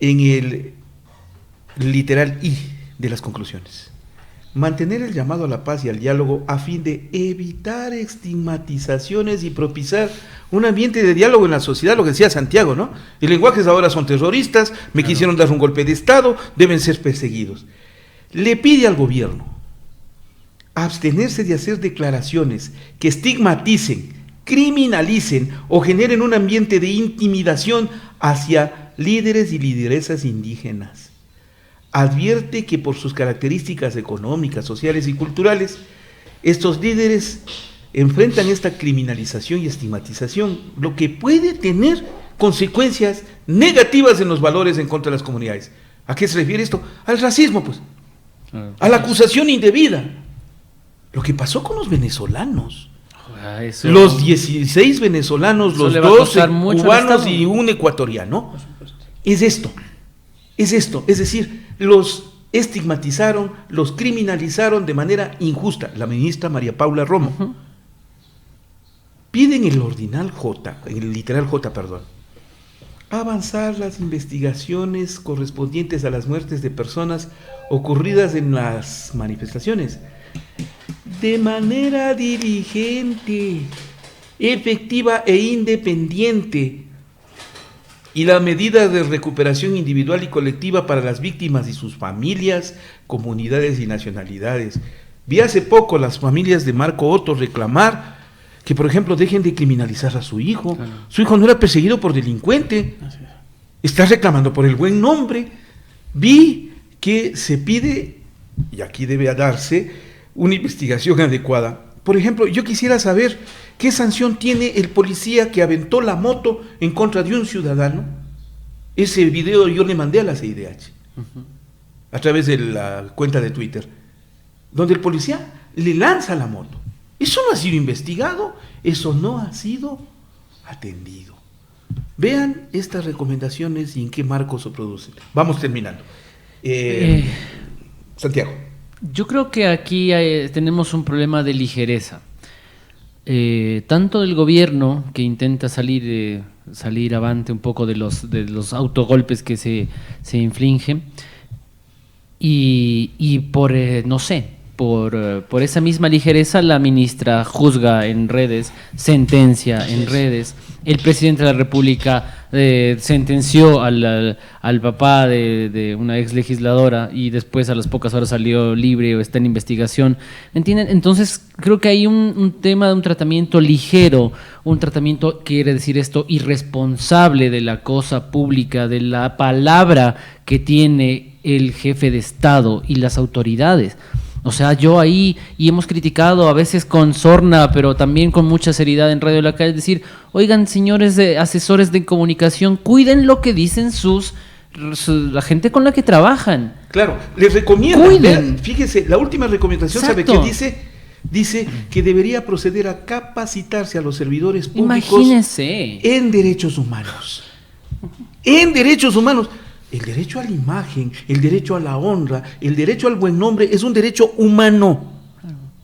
en el literal I de las conclusiones: mantener el llamado a la paz y al diálogo a fin de evitar estigmatizaciones y propiciar un ambiente de diálogo en la sociedad, lo que decía Santiago, ¿no? Los lenguajes ahora son terroristas, me quisieron dar un golpe de Estado, deben ser perseguidos. Le pide al gobierno abstenerse de hacer declaraciones que estigmaticen, criminalicen o generen un ambiente de intimidación hacia líderes y lideresas indígenas. Advierte que por sus características económicas, sociales y culturales, estos líderes enfrentan esta criminalización y estigmatización, lo que puede tener consecuencias negativas en los valores en contra de las comunidades. ¿A qué se refiere esto? Al racismo, pues. A la acusación indebida. Lo que pasó con los venezolanos. Los 16 venezolanos, los 12 cubanos y un ecuatoriano. Es esto. Es decir, los estigmatizaron, los criminalizaron de manera injusta. La ministra María Paula Romo. Piden el ordinal J, el literal J, perdón, avanzar las investigaciones correspondientes a las muertes de personas ocurridas en las manifestaciones de manera diligente, efectiva e independiente, y la medida de recuperación individual y colectiva para las víctimas y sus familias, comunidades y nacionalidades. Vi hace poco las familias de Marco Otto reclamar que, por ejemplo, dejen de criminalizar a su hijo. Claro. Su hijo no era perseguido por delincuente, está reclamando por el buen nombre. Vi que se pide, y aquí debe darse, una investigación adecuada. Por ejemplo, yo quisiera saber qué sanción tiene el policía que aventó la moto en contra de un ciudadano. Ese video yo le mandé a la CIDH, a través de la cuenta de Twitter, donde el policía le lanza la moto. Eso no ha sido investigado, eso no ha sido atendido. Vean estas recomendaciones y en qué marco se producen. Vamos terminando. Santiago. Yo creo que aquí tenemos un problema de ligereza. tanto del gobierno, que intenta salir avante un poco de los autogolpes que se infligen, y por, no sé, por esa misma ligereza la ministra juzga en redes, sentencia en redes, el presidente de la República sentenció al papá de una ex legisladora y después a las pocas horas salió libre o está en investigación, ¿entienden? Entonces creo que hay un tema de un tratamiento ligero, un tratamiento, quiere decir esto, irresponsable de la cosa pública, de la palabra que tiene el jefe de Estado y las autoridades. O sea, yo ahí, y hemos criticado a veces con sorna, pero también con mucha seriedad en Radio de la Calle, decir, oigan, señores asesores de comunicación, cuiden lo que dicen la gente con la que trabajan. Claro, les recomiendo, fíjese, la última recomendación, Exacto. ¿sabe qué dice? Dice que debería proceder a capacitarse a los servidores públicos Imagínese. en derechos humanos. En derechos humanos. El derecho a la imagen, el derecho a la honra, el derecho al buen nombre es un derecho humano.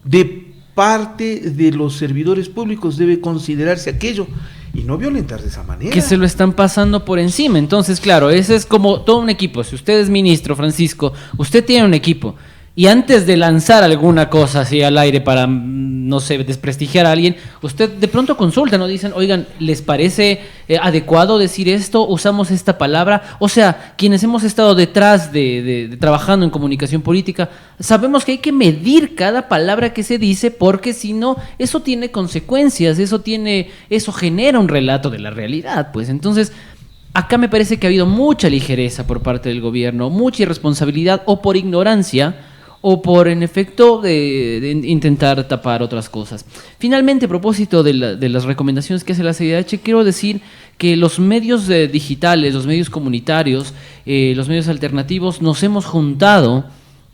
De parte de los servidores públicos debe considerarse aquello y no violentar de esa manera. Que se lo están pasando por encima. Entonces, claro, ese es como todo un equipo. Si usted es ministro, Francisco, usted tiene un equipo. Y antes de lanzar alguna cosa así al aire para, no sé, desprestigiar a alguien, usted de pronto consulta, ¿no? Dicen, oigan, ¿les parece adecuado decir esto? ¿Usamos esta palabra? O sea, quienes hemos estado detrás de trabajando en comunicación política, sabemos que hay que medir cada palabra que se dice, porque si no, eso tiene consecuencias, eso genera un relato de la realidad, pues. Entonces, acá me parece que ha habido mucha ligereza por parte del gobierno, mucha irresponsabilidad o por ignorancia, o por, en efecto, de intentar tapar otras cosas. Finalmente, a propósito de las recomendaciones que hace la CIDH, quiero decir que los medios digitales, los medios comunitarios, los medios alternativos, nos hemos juntado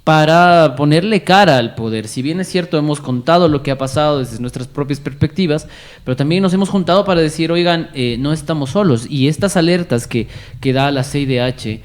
para ponerle cara al poder. Si bien es cierto, hemos contado lo que ha pasado desde nuestras propias perspectivas, pero también nos hemos juntado para decir, oigan, no estamos solos. Y estas alertas que da la CIDH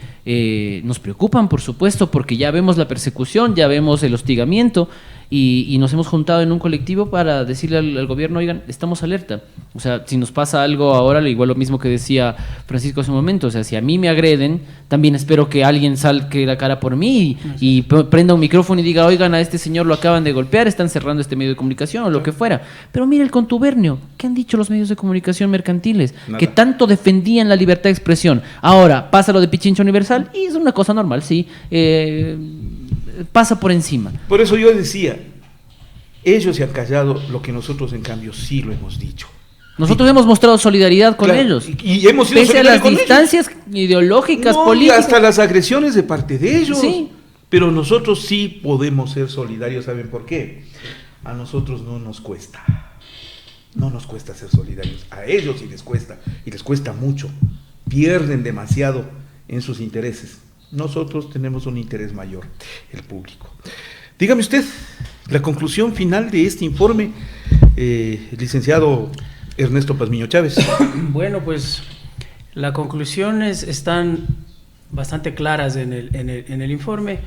nos preocupan, por supuesto, porque ya vemos la persecución, ya vemos el hostigamiento, y nos hemos juntado en un colectivo para decirle al gobierno, oigan, estamos alerta. O sea, si nos pasa algo ahora, igual lo mismo que decía Francisco hace un momento, o sea, si a mí me agreden, también espero que alguien salque la cara por mí y prenda un micrófono y diga, oigan, a este señor lo acaban de golpear, están cerrando este medio de comunicación o lo que fuera. Pero mira el contubernio, ¿qué han dicho los medios de comunicación mercantiles? Nada. Que tanto defendían la libertad de expresión. Ahora, pasa lo de Pichincha Universal y es una cosa normal, sí, pasa por encima. Por eso yo decía, ellos se han callado lo que nosotros en cambio sí lo hemos dicho. Nosotros hemos mostrado solidaridad con Claro, ellos. y hemos sido pese a solidarios las con ellos. distancias ideológicas, No, y políticas. hasta las agresiones de parte de ellos. Sí. Pero nosotros sí podemos ser solidarios, ¿saben por qué? A nosotros no nos cuesta. No nos cuesta ser solidarios. A ellos sí les cuesta, y les cuesta mucho. Pierden demasiado en sus intereses. Nosotros tenemos un interés mayor, el público. Dígame usted, la conclusión final de este informe, licenciado Ernesto Pazmiño Chávez. Bueno, pues las conclusiones están bastante claras en el informe.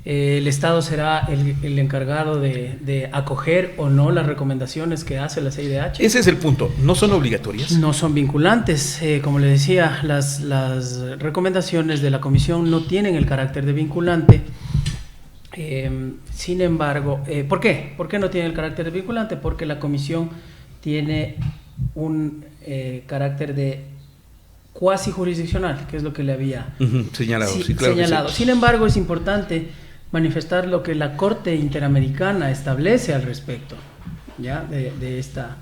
El Estado será el encargado de acoger o no las recomendaciones que hace la CIDH. Ese es el punto, no son obligatorias. No son vinculantes. Como le decía, las recomendaciones de la Comisión no tienen el carácter de vinculante. Sin embargo, ¿por qué? ¿Por qué no tiene el carácter de vinculante? Porque la Comisión tiene un carácter de cuasi jurisdiccional, que es lo que le había Señalado, sí, claro. señalado. Que sí. Sin embargo, es importante manifestar lo que la Corte Interamericana establece al respecto, ¿ya? de esta.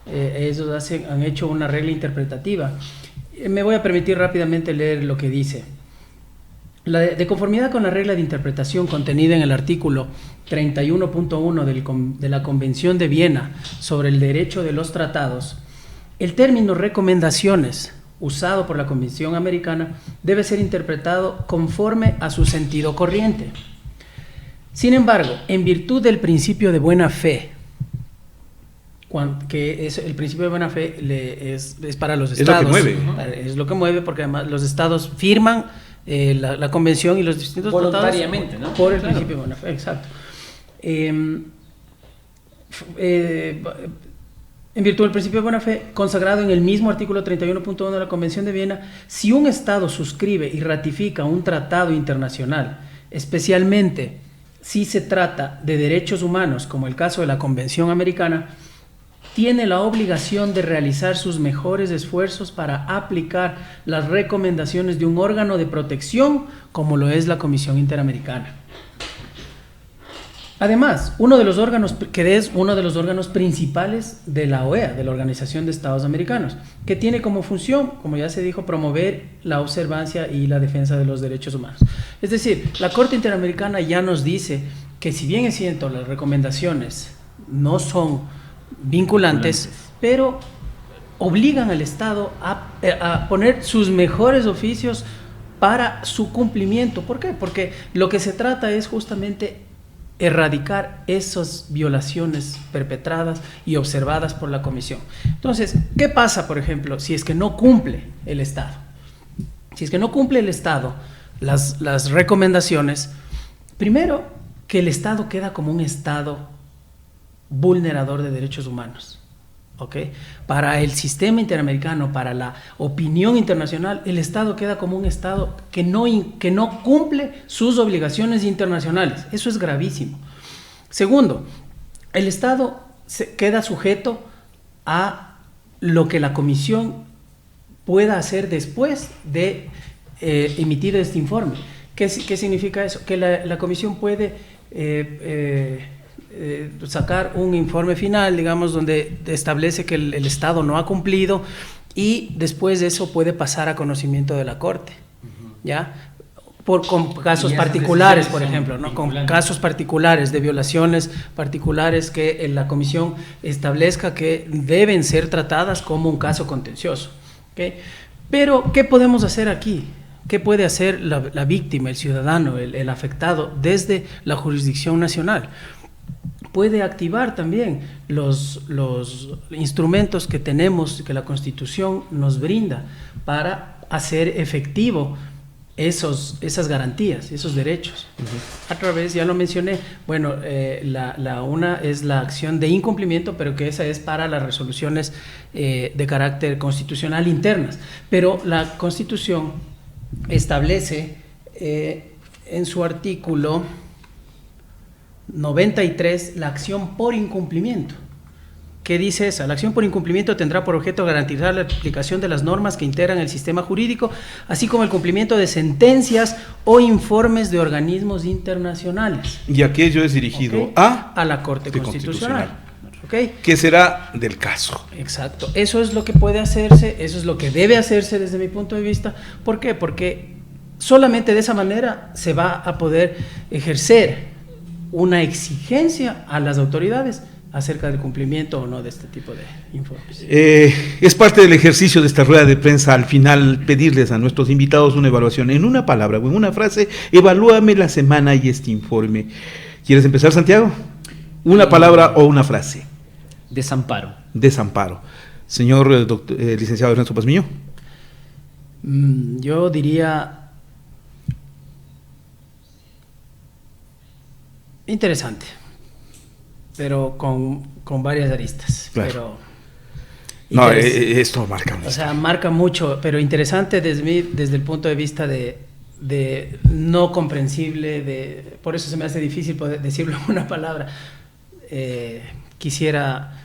Ellos han hecho una regla interpretativa. Me voy a permitir rápidamente leer lo que dice. De conformidad con la regla de interpretación contenida en el artículo 31.1 de la Convención de Viena sobre el derecho de los tratados, el término recomendaciones usado por la Convención Americana debe ser interpretado conforme a su sentido corriente. Sin embargo, en virtud del principio de buena fe, que es el principio de buena fe es para los estados. Es lo que mueve. Es lo que mueve, porque además los estados firman la convención y los distintos voluntariamente, tratados, ¿no? por el Claro. principio de buena fe, exacto. En virtud del principio de buena fe, consagrado en el mismo artículo 31.1 de la Convención de Viena, si un Estado suscribe y ratifica un tratado internacional, especialmente si se trata de derechos humanos, como el caso de la Convención Americana, tiene la obligación de realizar sus mejores esfuerzos para aplicar las recomendaciones de un órgano de protección, como lo es la Comisión Interamericana. Además, uno de los órganos principales de la OEA, de la Organización de Estados Americanos, que tiene como función, como ya se dijo, promover la observancia y la defensa de los derechos humanos. Es decir, la Corte Interamericana ya nos dice que, si bien es cierto, las recomendaciones no son vinculantes, pero obligan al Estado a poner sus mejores oficios para su cumplimiento. ¿Por qué? Porque lo que se trata es justamente erradicar esas violaciones perpetradas y observadas por la Comisión. Entonces, ¿qué pasa, por ejemplo, si es que no cumple el Estado? Si es que no cumple el Estado las recomendaciones, primero, que el Estado queda como un Estado vulnerador de derechos humanos. ¿Okay? Para el sistema interamericano, para la opinión internacional, el Estado queda como un Estado que no cumple sus obligaciones internacionales. Eso es gravísimo. Segundo, el Estado queda sujeto a lo que la Comisión pueda hacer después de emitir este informe. ¿Qué significa eso? Que la Comisión puede sacar un informe final, digamos, donde establece que el Estado no ha cumplido, y después de eso puede pasar a conocimiento de la Corte, ¿ya? Con casos particulares, por ejemplo, ¿no? Con casos particulares de violaciones particulares que la Comisión establezca que deben ser tratadas como un caso contencioso, ¿okay? Pero, ¿qué podemos hacer aquí? ¿Qué puede hacer la víctima, el ciudadano, el afectado desde la jurisdicción nacional? Puede activar también los instrumentos que tenemos, que la Constitución nos brinda para hacer efectivo esas garantías, esos derechos. A través, ya lo mencioné, bueno, una es la acción de incumplimiento, pero que esa es para las resoluciones de carácter constitucional internas. Pero la Constitución establece en su artículo 93 la acción por incumplimiento. ¿Qué dice esa? La acción por incumplimiento tendrá por objeto garantizar la aplicación de las normas que integran el sistema jurídico, así como el cumplimiento de sentencias o informes de organismos internacionales. Y aquello es dirigido, ¿okay?, a la Corte Constitucional. ¿Okay? ¿Qué será del caso? Exacto. Eso es lo que puede hacerse, eso es lo que debe hacerse desde mi punto de vista. ¿Por qué? Porque solamente de esa manera se va a poder ejercer una exigencia a las autoridades acerca del cumplimiento o no de este tipo de informes. Es parte del ejercicio de esta rueda de prensa, al final, pedirles a nuestros invitados una evaluación. En una palabra o en una frase, evalúame la semana y este informe. ¿Quieres empezar, Santiago? Una palabra o una frase. Desamparo. Desamparo. Señor licenciado Ernesto Pazmiño. Yo diría interesante, pero con varias aristas. Claro. No, esto marca mucho. O sea, marca mucho, pero interesante desde el punto de vista de no comprensible, por eso se me hace difícil poder decirlo en una palabra. Quisiera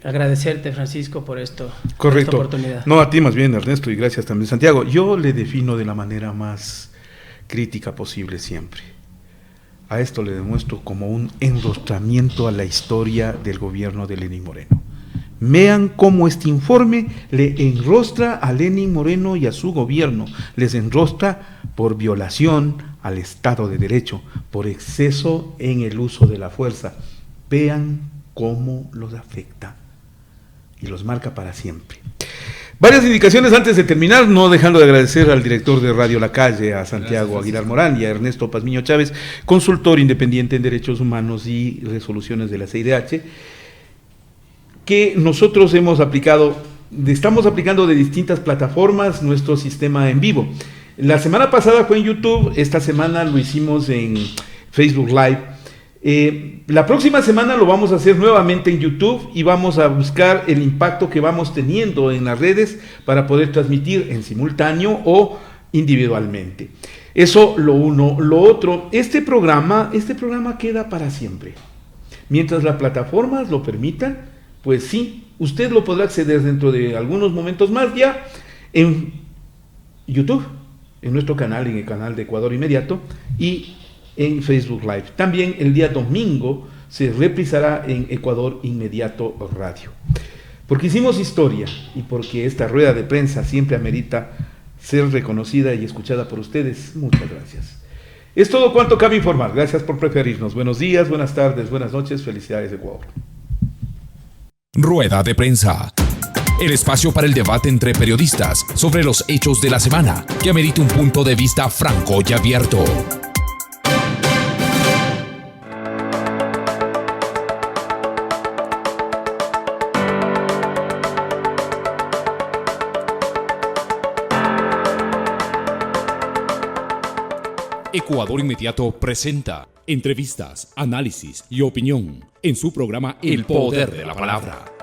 agradecerte, Francisco, por esto. Correcto. Por esta oportunidad. No, a ti más bien, Ernesto, y gracias también, Santiago. Yo le defino de la manera más crítica posible siempre. A esto le demuestro como un enrostramiento a la historia del gobierno de Lenín Moreno. Vean cómo este informe le enrostra a Lenín Moreno y a su gobierno. Les enrostra por violación al Estado de Derecho, por exceso en el uso de la fuerza. Vean cómo los afecta y los marca para siempre. Varias indicaciones antes de terminar, no dejando de agradecer al director de Radio La Calle, a Santiago Aguilar Morán y a Ernesto Pazmiño Chávez, consultor independiente en derechos humanos y resoluciones de la CIDH, que nosotros estamos aplicando de distintas plataformas nuestro sistema en vivo. La semana pasada fue en YouTube, esta semana lo hicimos en Facebook Live. La próxima semana lo vamos a hacer nuevamente en YouTube y vamos a buscar el impacto que vamos teniendo en las redes para poder transmitir en simultáneo o individualmente. Eso lo uno. Lo otro, este programa queda para siempre. Mientras las plataformas lo permitan, pues sí, usted lo podrá acceder dentro de algunos momentos más ya en YouTube, en nuestro canal, en el canal de Ecuador Inmediato y en Facebook Live. También el día domingo se reprisará en Ecuador Inmediato Radio. Porque hicimos historia y porque esta rueda de prensa siempre amerita ser reconocida y escuchada por ustedes. Muchas gracias. Es todo cuanto cabe informar. Gracias por preferirnos. Buenos días, buenas tardes, buenas noches. Felicidades, Ecuador. Rueda de prensa. El espacio para el debate entre periodistas sobre los hechos de la semana que amerita un punto de vista franco y abierto. Ecuador Inmediato presenta entrevistas, análisis y opinión en su programa El Poder de la Palabra.